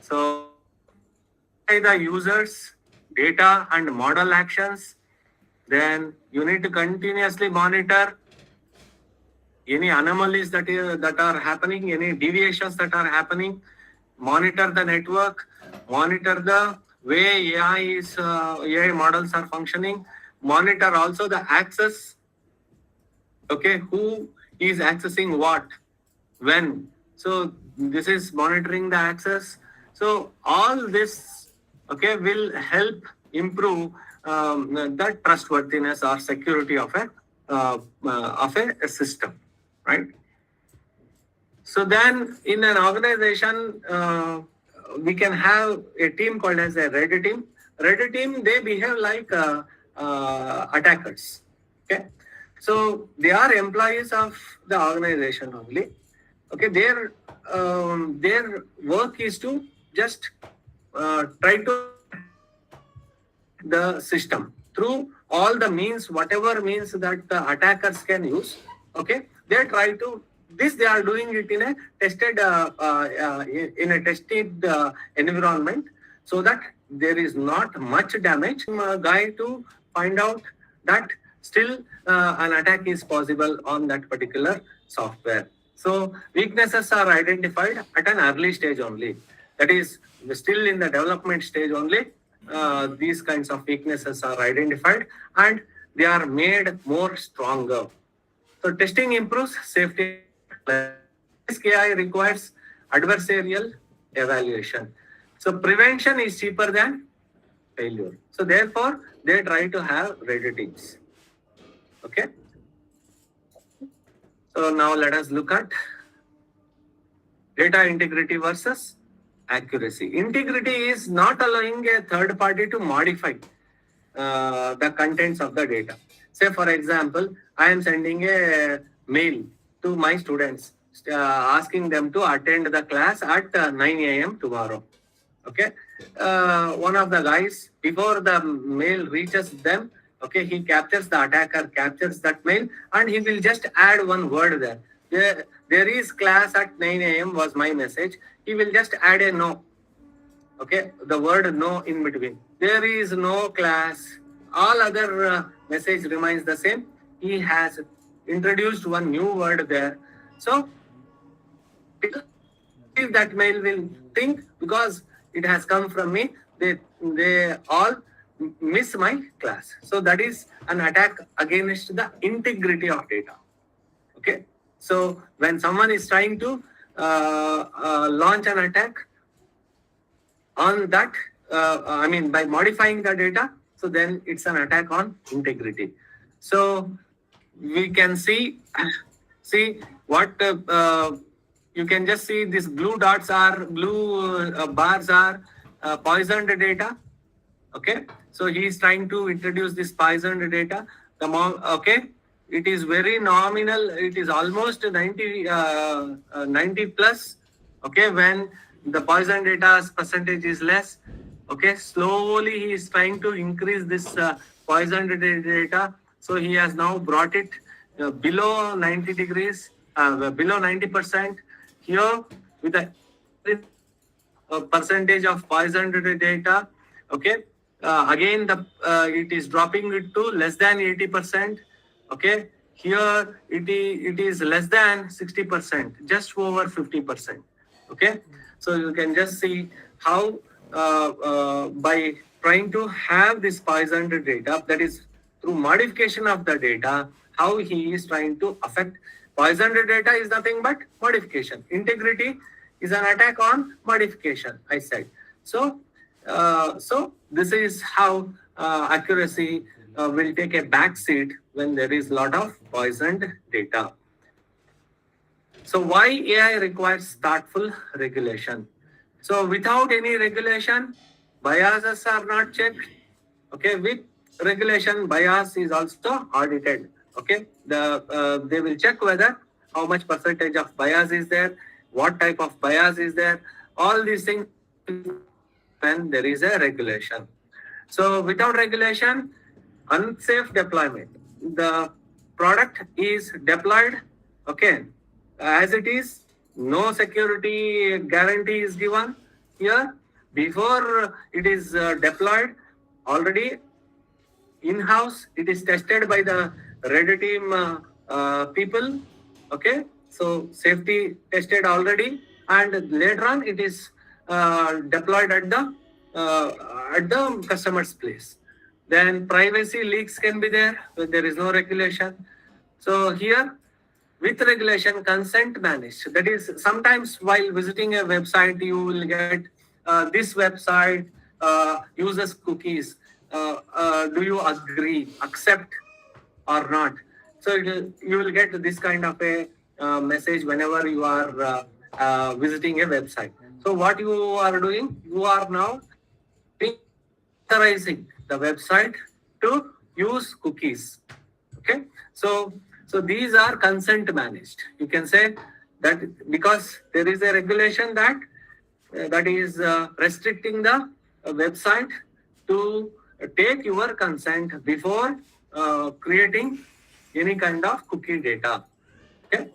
So by the users, data and model actions, then you need to continuously monitor any anomalies that are happening, any deviations that are happening. Monitor the network, monitor the way AI models are functioning, monitor also the access, okay, who is accessing what, when. So this is monitoring the access. So all this, okay, will help improve the trustworthiness or security of a system, right? So then in an organization, we can have a team called as a red team. Red team, they behave like attackers. Okay, so they are employees of the organization only. Okay, their work is to just try to the system through all the means, whatever means that the attackers can use. Okay, they try to this. They are doing it in a tested environment, so that there is not much damage. Guy to find out that still an attack is possible on that particular software. So weaknesses are identified at an early stage only. That is still in the development stage only. These kinds of weaknesses are identified and they are made more stronger. So testing improves safety. This KI requires adversarial evaluation. So prevention is cheaper than failure. So therefore, they try to have red teams. Okay. So now let us look at data integrity versus accuracy. Integrity is not allowing a third party to modify the contents of the data. Say, for example, I am sending a mail to my students asking them to attend the class at 9 a.m. tomorrow. Okay. One of the guys, before the mail reaches them, okay, he captures, the attacker captures that mail and he will just add one word there. There is class at 9 a.m. was my message. He will just add a no. Okay, the word no in between. There is no class. All other message remains the same. He has introduced one new word there. So, if that mail will think, because it has come from me, they all miss my class. So that is an attack against the integrity of data. Okay. So when someone is trying to launch an attack on that, by modifying the data, so then it's an attack on integrity. So we can see what you can just see these blue bars are poisoned data. Okay, so he is trying to introduce this poisoned data. Okay, it is very nominal. It is almost 90 plus. Okay, when the poison data's percentage is less. Okay, slowly he is trying to increase this poisoned data. So he has now brought it below 90 degrees, below 90%. Here with a percentage of poisoned data. Okay. Again, it is dropping it to less than 80%. Okay, here it is less than 60%, just over 50%. Okay, so you can just see how by trying to have this poisoned data, that is through modification of the data, how he is trying to affect. Poisoned data is nothing but modification. Integrity is an attack on modification, I said. So this is how accuracy will take a back seat when there is a lot of poisoned data. So why AI requires thoughtful regulation? So without any regulation, biases are not checked. Okay, with regulation, bias is also audited. Okay, they will check whether how much percentage of bias is there, what type of bias is there, all these things when there is a regulation. So without regulation, unsafe deployment. The product is deployed, okay, as it is, no security guarantee is given here. Before it is deployed, already in-house, it is tested by the red team people, okay. So safety tested already, and later on it is deployed at the customer's place. Then privacy leaks can be there when there is no regulation. So here, with regulation, consent managed. That is, sometimes while visiting a website, you will get this website uses cookies. Do you agree, accept or not? So you will get this kind of a message whenever you are visiting a website. So what you are doing, you are now authorizing the website to use cookies. Okay, so these are consent managed. You can say that because there is a regulation that that is restricting the website to take your consent before creating any kind of cookie data. Okay,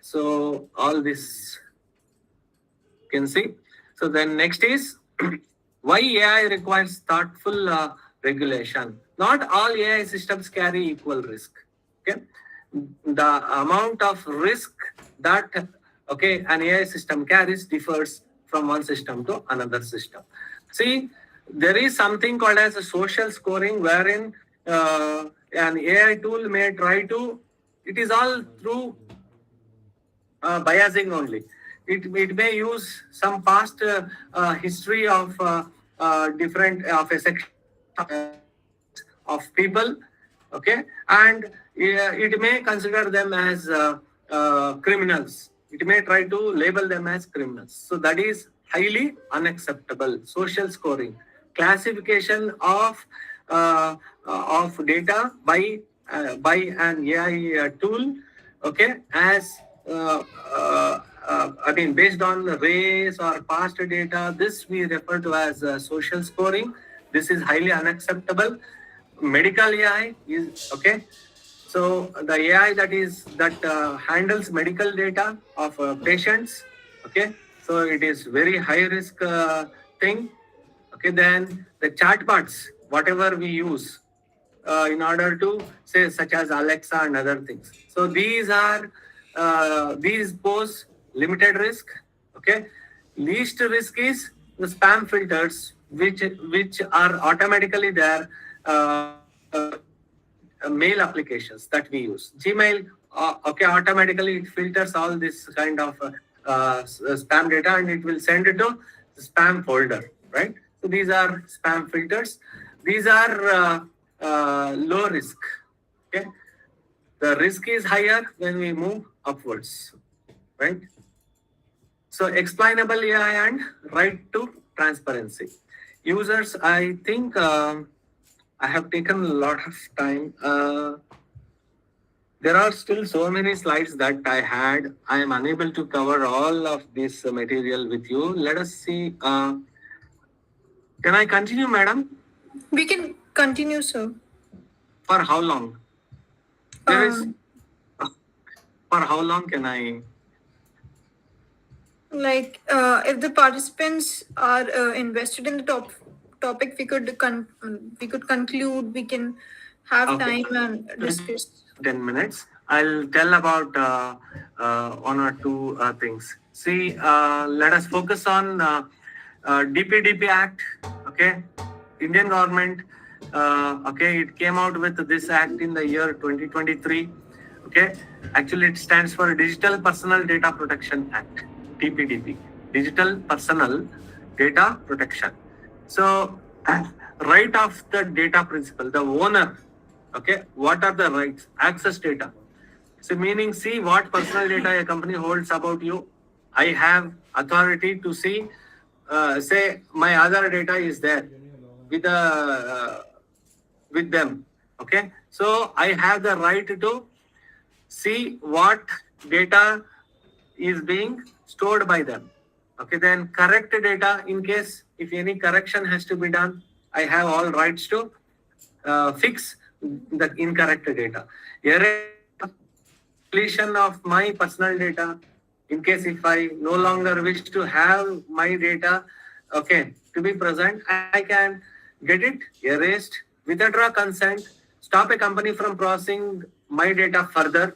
so all this you can see. So then next is why AI requires thoughtful regulation. Not all AI systems carry equal risk. Okay, the amount of risk that an AI system carries differs from one system to another system. See, there is something called as a social scoring, wherein an AI tool may try to. It is all through biasing only. It may use some past history of different of a section of people, okay, and it may consider them as criminals. It may try to label them as criminals. So that is highly unacceptable. Social scoring, classification of data by an AI tool, okay, as based on race or past data, this we refer to as social scoring. This is highly unacceptable. Medical AI is okay. So the AI that handles medical data of patients, okay. So it is very high risk thing. Okay, then the chatbots, whatever we use in order to say, such as Alexa and other things. So these pose limited risk. Okay, least risk is the spam filters, which are automatically there. Mail applications that we use. Gmail, automatically it filters all this kind of spam data and it will send it to the spam folder, right? So these are spam filters. These are low risk. Okay, the risk is higher when we move upwards, right? So explainable AI and right to transparency. Users, I think I have taken a lot of time. There are still so many slides that I had. I am unable to cover all of this material with you. Let us see. Can I continue, madam? We can continue, sir. For how long? There is. For how long can I? Like, if the participants are invested in the topic, we could conclude. We can have time and discuss. 10 minutes. I'll tell about one or two things. See, let us focus on DPDP Act. Okay, Indian government. It came out with this act in the year 2023. Okay, actually it stands for Digital Personal Data Protection Act, DPDP, Digital Personal Data Protection. So, right of the data principle, the owner. Okay, what are the rights? Access data. So meaning, see what personal data a company holds about you. I have authority to see, say my other data is there with them. Okay, so I have the right to see what data is being stored by them. Okay, then correct data in case if any correction has to be done, I have all rights to fix the incorrect data. Deletion of my personal data in case if I no longer wish to have my data, okay, to be present, I can get it erased, withdraw consent, stop a company from processing my data further.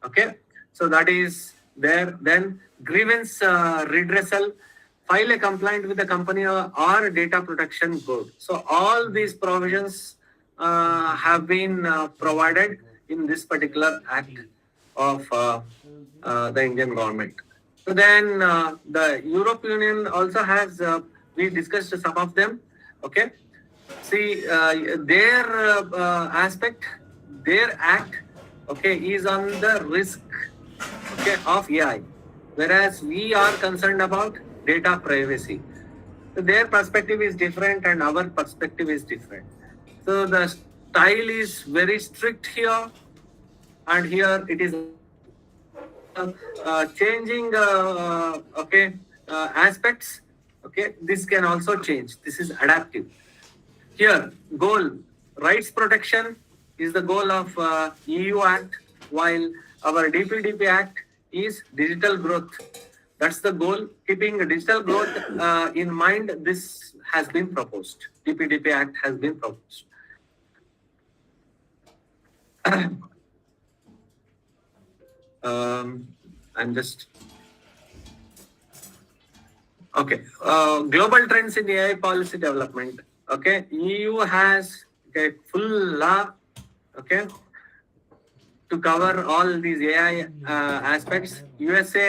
Okay, so that is there. Then grievance redressal, file a complaint with the company or data protection board. So all these provisions have been provided in this particular act of the Indian government. So then the European Union also has, we discussed some of them. Okay, see their aspect, their act, okay, is on the risk, okay, of AI, whereas we are concerned about data privacy. So their perspective is different and our perspective is different. So the style is very strict here, and here it is changing aspects. Okay, this can also change. This is adaptive. Here, goal rights protection is the goal of EU Act, while our DPDP Act is digital growth. That's the goal. Keeping digital growth in mind, this has been proposed. DPDP Act has been proposed. I'm just okay. Global trends in AI policy development. Okay, EU has full law. Okay, to cover all these AI aspects. USA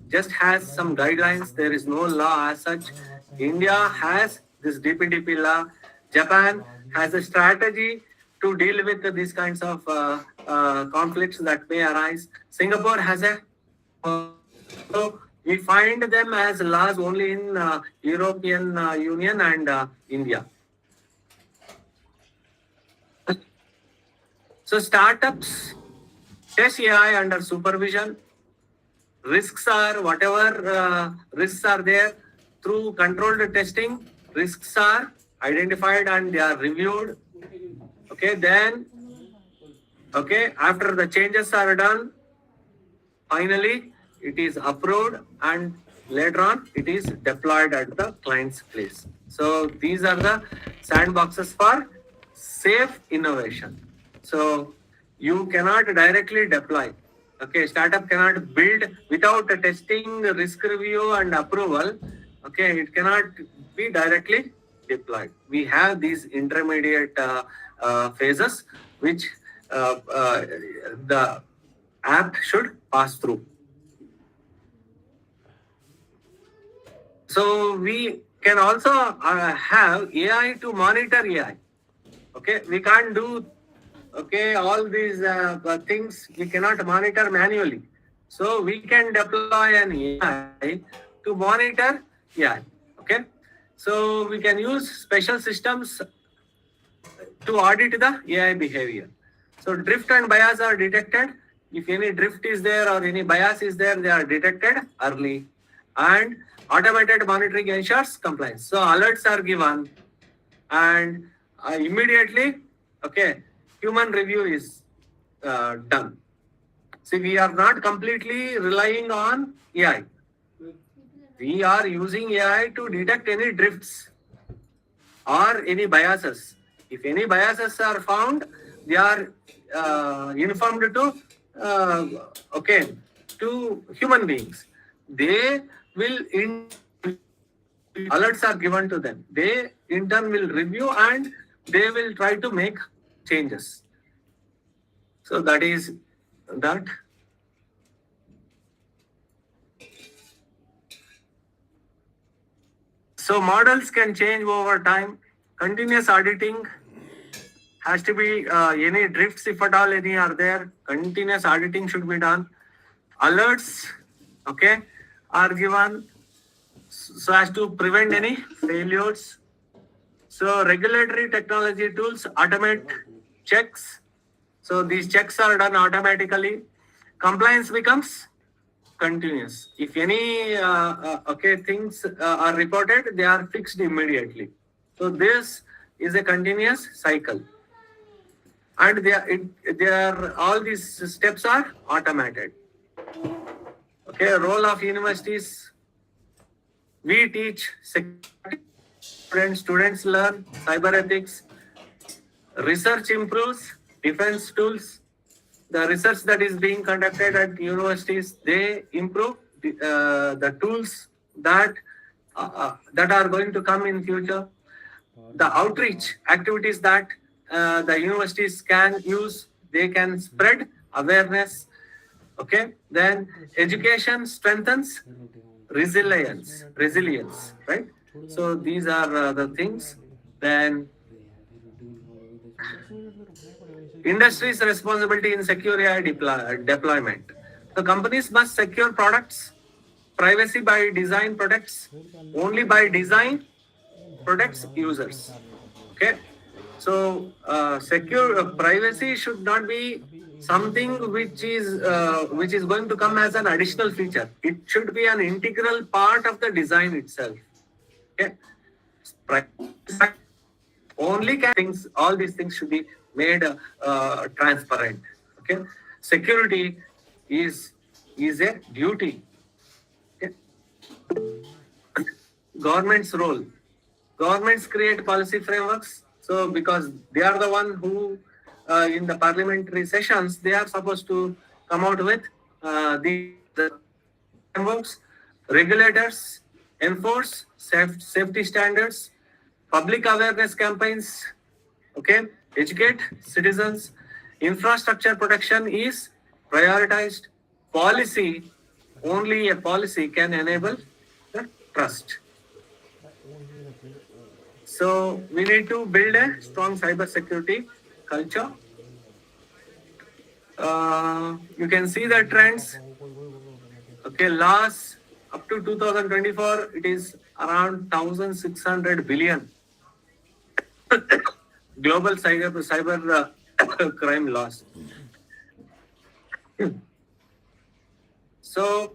just has some guidelines. There is no law as such. India has this DPDP law. Japan has a strategy to deal with these kinds of conflicts that may arise. Singapore has a so we find them as laws only in European Union and India. So startups test AI under supervision. Risks are whatever risks are there through controlled testing. Risks are identified and they are reviewed. Okay, then after the changes are done, finally it is approved and later on it is deployed at the client's place. So these are the sandboxes for safe innovation. So you cannot directly deploy. Okay, startup cannot build without a testing, risk review and approval. Okay, it cannot be directly deployed. We have these intermediate phases which the app should pass through. So we can also have AI to monitor AI. Okay, we can't do all these things we cannot monitor manually. So we can deploy an AI to monitor AI. Okay, so we can use special systems to audit the AI behavior. So drift and bias are detected. If any drift is there or any bias is there, they are detected early. And automated monitoring ensures compliance. So alerts are given and immediately, human review is done. See, we are not completely relying on AI. We are using AI to detect any drifts or any biases. If any biases are found, they are informed to human beings. They will alerts are given to them. They in turn will review and they will try to make changes. So that is that. So models can change over time. Continuous auditing has to be any drifts, if at all any are there, continuous auditing should be done. Alerts, are given so as to prevent any failures. So regulatory technology tools automate checks. So these checks are done automatically. Compliance becomes continuous. If any things are reported, they are fixed immediately. So this is a continuous cycle. And all these steps are automated. Okay, role of universities. We teach security. Students learn cyber ethics. Research improves defense tools. The research that is being conducted at universities, they improve the tools that are going to come in future. The outreach activities that the universities can use, they can spread awareness. Okay, then education strengthens resilience, right? So these are the things. Then industry's responsibility in secure AI deployment. So companies must secure products privacy by design protects, only by design protects users. Okay. So secure privacy should not be something which is going to come as an additional feature. It should be an integral part of the design itself. Okay. Only things, all these things should be made transparent. Okay. Security is a duty. Okay. Government's role. Governments create policy frameworks. So because they are the one who, in the parliamentary sessions, they are supposed to come out with the frameworks. Regulators enforce safety standards, public awareness campaigns, okay, educate citizens. Infrastructure protection is prioritized. Policy, only a policy can enable the trust. So we need to build a strong cyber security culture. You can see the trends. Okay, loss up to 2024, it is around 1,600 billion global cyber crime loss. So,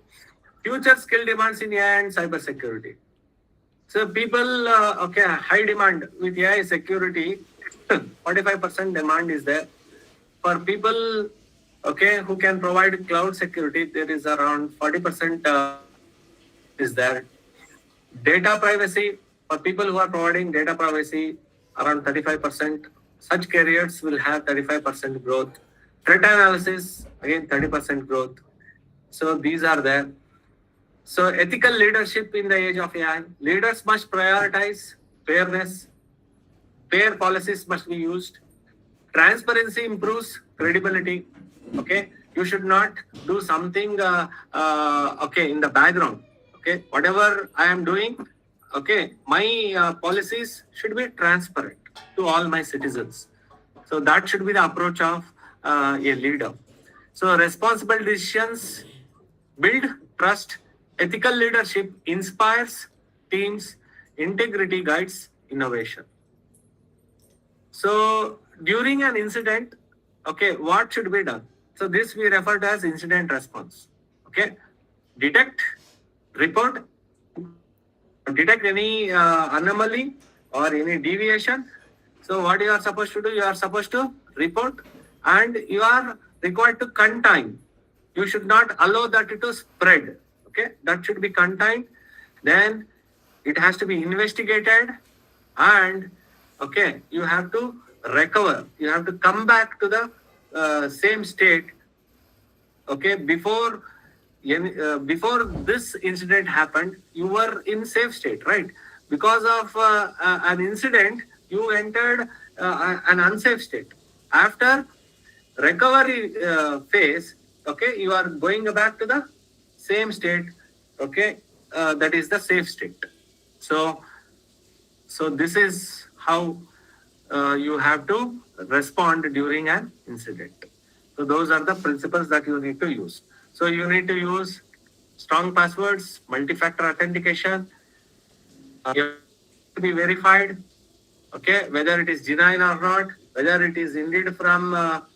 future skill demands in AI and cyber security. So people, high demand with AI security, 45% demand is there. For people, okay, who can provide cloud security, there is around 40% is there. Data privacy, for people who are providing data privacy, around 35%. Such careers will have 35% growth. Threat analysis, again, 30% growth. So these are there. So ethical leadership in the age of AI. Leaders must prioritize fairness. Fair policies must be used. Transparency improves credibility. Okay, you should not do something in the background. Okay, whatever I am doing, okay, my policies should be transparent to all my citizens. So that should be the approach of a leader. So responsible decisions build trust. Ethical leadership inspires teams. Integrity guides innovation. So during an incident, okay, what should be done? So this we refer to as incident response. Okay, detect, report, detect any anomaly or any deviation. So what you are supposed to do? You are supposed to report, and you are required to contain. You should not allow that to spread. Okay, that should be contained. Then it has to be investigated, and okay, you have to recover. You have to come back to the same state. Okay, before this incident happened, you were in safe state, right? Because of an incident, you entered an unsafe state. After recovery phase, okay, you are going back to the same state, okay, that is the safe state. So this is how you have to respond during an incident. So those are the principles that you need to use. So you need to use strong passwords, multi-factor authentication. You have to be verified, okay, whether it is genuine or not, whether it is indeed from a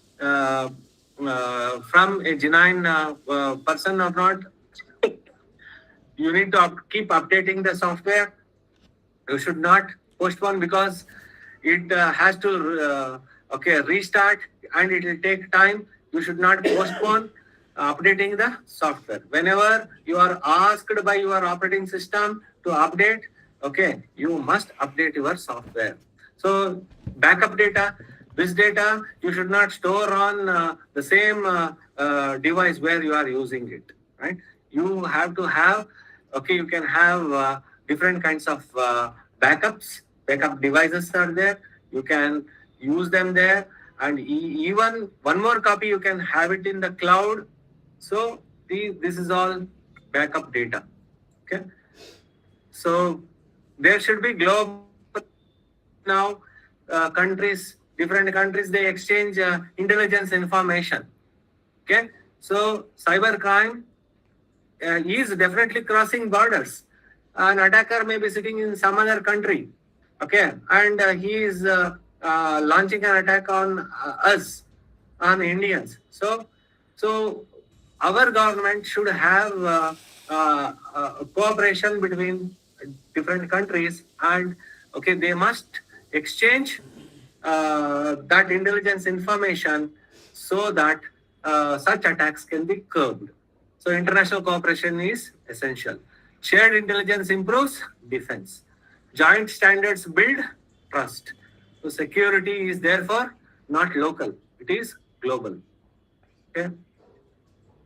genuine person or not. You need to keep updating the software. You should not postpone because it has to restart and it will take time. You should not postpone updating the software. Whenever you are asked by your operating system to update, okay, you must update your software. So backup data, this data you should not store on the same device where you are using it, right? You have to have, okay, you can have different kinds of backups. Backup devices are there. You can use them there. And even one more copy, you can have it in the cloud. So this is all backup data. Okay. So there should be global now countries, different countries, they exchange intelligence information. Okay. So cybercrime is definitely crossing borders. An attacker may be sitting in some other country, okay, and he is launching an attack on us, on Indians. So our government should have cooperation between different countries, and okay, they must exchange that intelligence information so that such attacks can be curbed. So international cooperation is essential. Shared intelligence improves defense. Joint standards build trust. So security is therefore not local, it is global. Okay.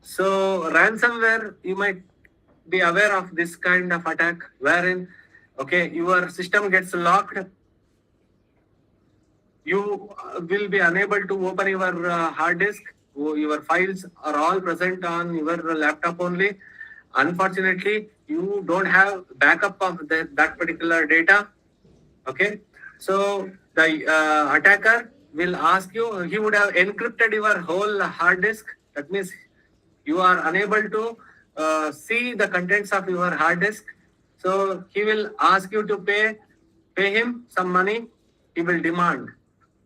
So ransomware, you might be aware of this kind of attack wherein, okay, your system gets locked. You will be unable to open your hard disk. Your files are all present on your laptop only. Unfortunately, you don't have backup of that particular data. Okay, so the attacker will ask you. He would have encrypted your whole hard disk. That means you are unable to see the contents of your hard disk. So he will ask you to pay him some money. He will demand.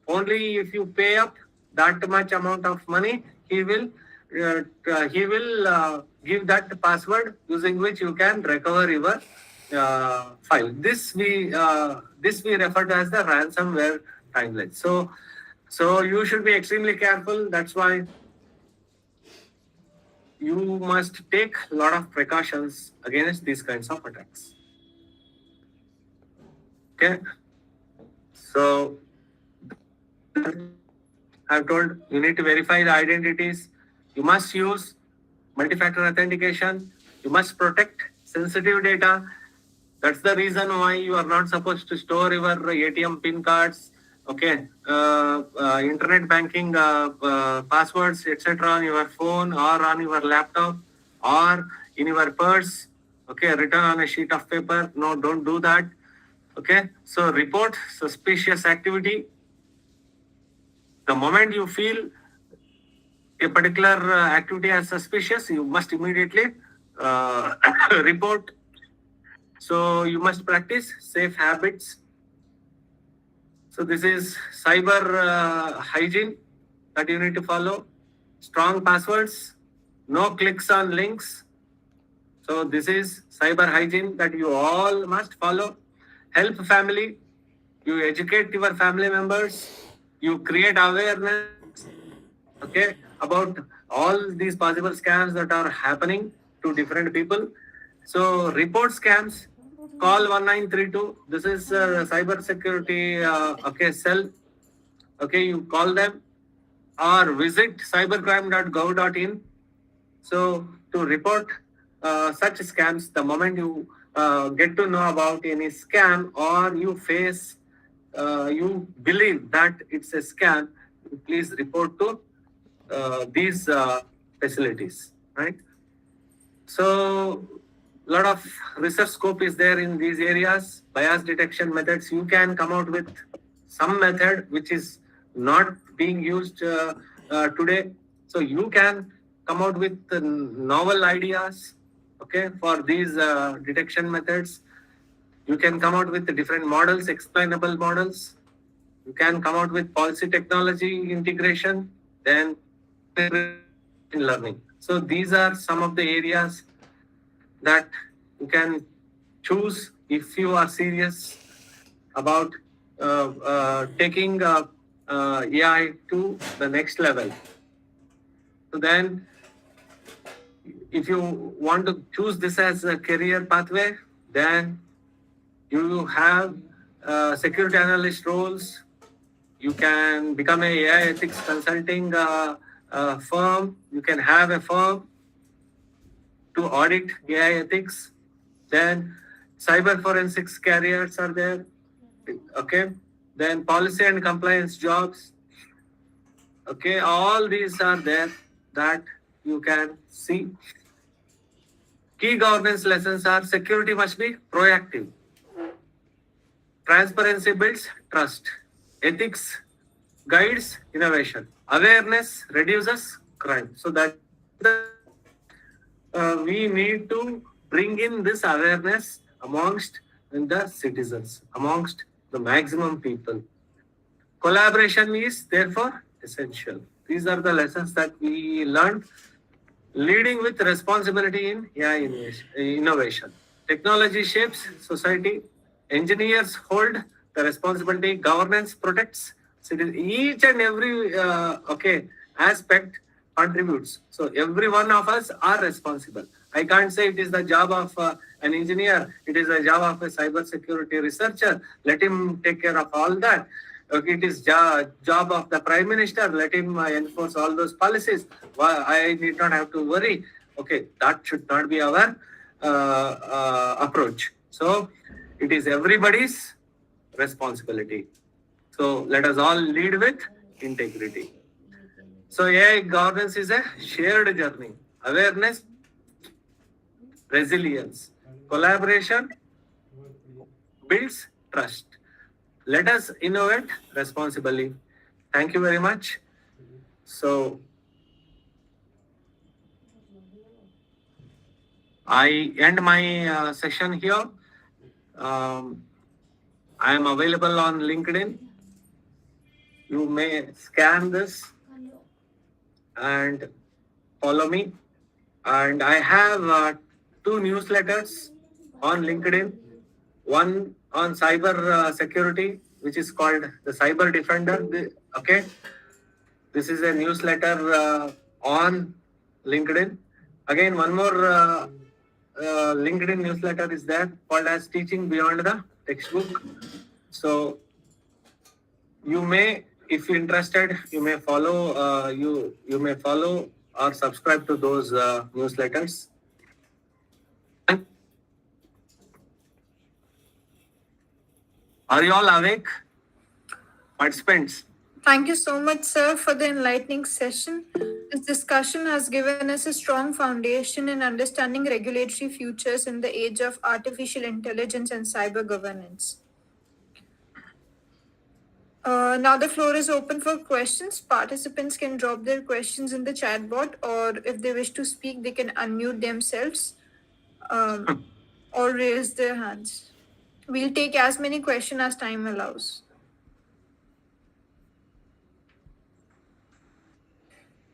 Only if you pay up that much amount of money, he will give that password using which you can recover your file. This we refer to as the ransomware timeline. So you should be extremely careful. That's why you must take a lot of precautions against these kinds of attacks. Okay, so I've told you need to verify the identities. You must use multi-factor authentication. You must protect sensitive data. That's the reason why you are not supposed to store your ATM PIN cards, okay, internet banking passwords, etc. on your phone or on your laptop or in your purse, okay, written on a sheet of paper. No, don't do that. Okay, so report suspicious activity. The moment you feel a particular activity as suspicious, you must immediately report. So you must practice safe habits. So this is cyber hygiene that you need to follow. Strong passwords, no clicks on links. So this is cyber hygiene that you all must follow. Help family. You educate your family members. You create awareness, okay, about all these possible scams that are happening to different people. So report scams, call 1932. This is cyber security okay, cell. Okay, you call them or visit cybercrime.gov.in. So to report such scams, the moment you get to know about any scam or you face, you believe that it's a scam, please report to these facilities, right? So a lot of research scope is there in these areas. Bias detection methods, you can come out with some method which is not being used today. So you can come out with novel ideas, okay, for these detection methods. You can come out with different models, explainable models. You can come out with policy technology integration, then learning. So these are some of the areas that you can choose if you are serious about taking AI to the next level. So then, if you want to choose this as a career pathway, then you have security analyst roles. You can become a AI ethics consulting firm. You can have a firm to audit AI ethics. Then cyber forensics careers are there. Okay. Then policy and compliance jobs. Okay. All these are there that you can see. Key governance lessons are security must be proactive. Transparency builds trust. Ethics guides innovation. Awareness reduces crime. So that we need to bring in this awareness amongst the citizens, amongst the maximum people. Collaboration is therefore essential. These are the lessons that we learned. Leading with responsibility in AI innovation. Technology shapes society. Engineers hold the responsibility. Governance protects citizens. Each and every aspect contributes. So every one of us are responsible. I can't say it is the job of an engineer. It is the job of a cyber security researcher. Let him take care of all that. Okay, it is job of the prime minister. Let him enforce all those policies. I need not have to worry. Okay, that should not be our approach. So it is everybody's responsibility. So let us all lead with integrity. So AI governance is a shared journey. Awareness, resilience, collaboration builds trust. Let us innovate responsibly. Thank you very much. So I end my session here. I am available on LinkedIn. You may scan this and follow me. And I have 2 newsletters on LinkedIn. One on cyber security, which is called the Cyber Defender. Okay, this is a newsletter on LinkedIn. Again, one more LinkedIn newsletter is there called as Teaching Beyond the Textbook. So you may, if you're interested, you may follow. You may follow or subscribe to those newsletters. Are you all awake, participants? Thank you so much, sir, for the enlightening session. This discussion has given us a strong foundation in understanding regulatory futures in the age of artificial intelligence and cyber governance. Now the floor is open for questions. Participants can drop their questions in the chat bot, or if they wish to speak, they can unmute themselves or raise their hands. We'll take as many questions as time allows.